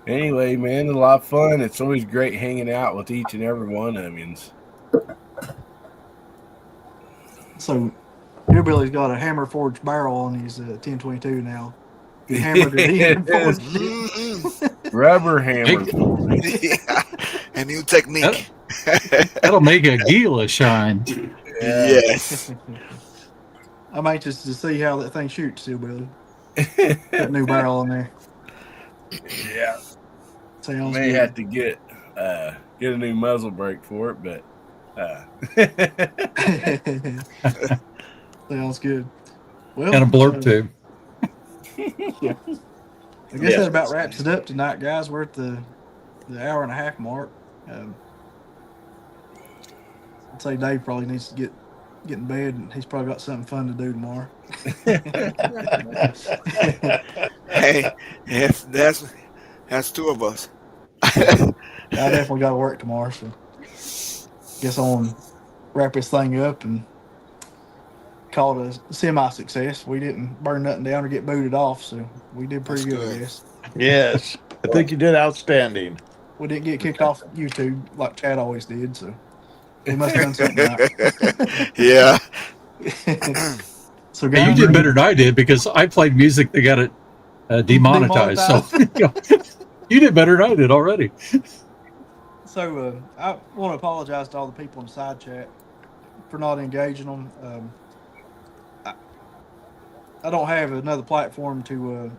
anyway, man, a lot of fun. It's always great hanging out with each and every one of you. So Hillbilly's got a hammer forged barrel on his 1022 now. He hammered it in and forged it. Rubber hammer. Yeah, a new technique. That'll make a Gila shine. Yeah. Yes. I'm anxious to see how that thing shoots, Hillbilly. That new barrel on there. Yeah. Sounds May good. have to get a new muzzle brake for it, but Sounds good. Well, And a blurb tube. I guess that about wraps it up tonight, guys. We're at the hour and a half mark. I'd say Dave probably needs to get in bed, and he's probably got something fun to do tomorrow. Hey, that's two of us. I definitely got to work tomorrow, so guess I want to wrap this thing up and call it a semi-success. We didn't burn nothing down or get booted off, so we did pretty That's good, good. I guess. Yes, I think you did outstanding. We didn't get kicked off YouTube like Chad always did, so we must have done something right. Yeah. So Hey, guys, you did better than I did because I played music that got it demonetized. So you did better than I did already. So I want to apologize to all the people in the side chat for not engaging them. I don't have another platform to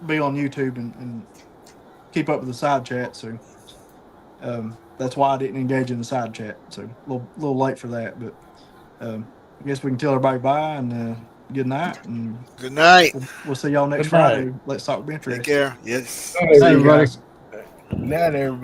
be on YouTube and keep up with the side chat, so that's why I didn't engage in the side chat. So a little late for that, but I guess we can tell everybody bye and good night, and Good night. we'll see y'all next Good night. Friday. Let's talk Benchrest. Take care. Yes. Hi, See you everybody. guys. not everybody.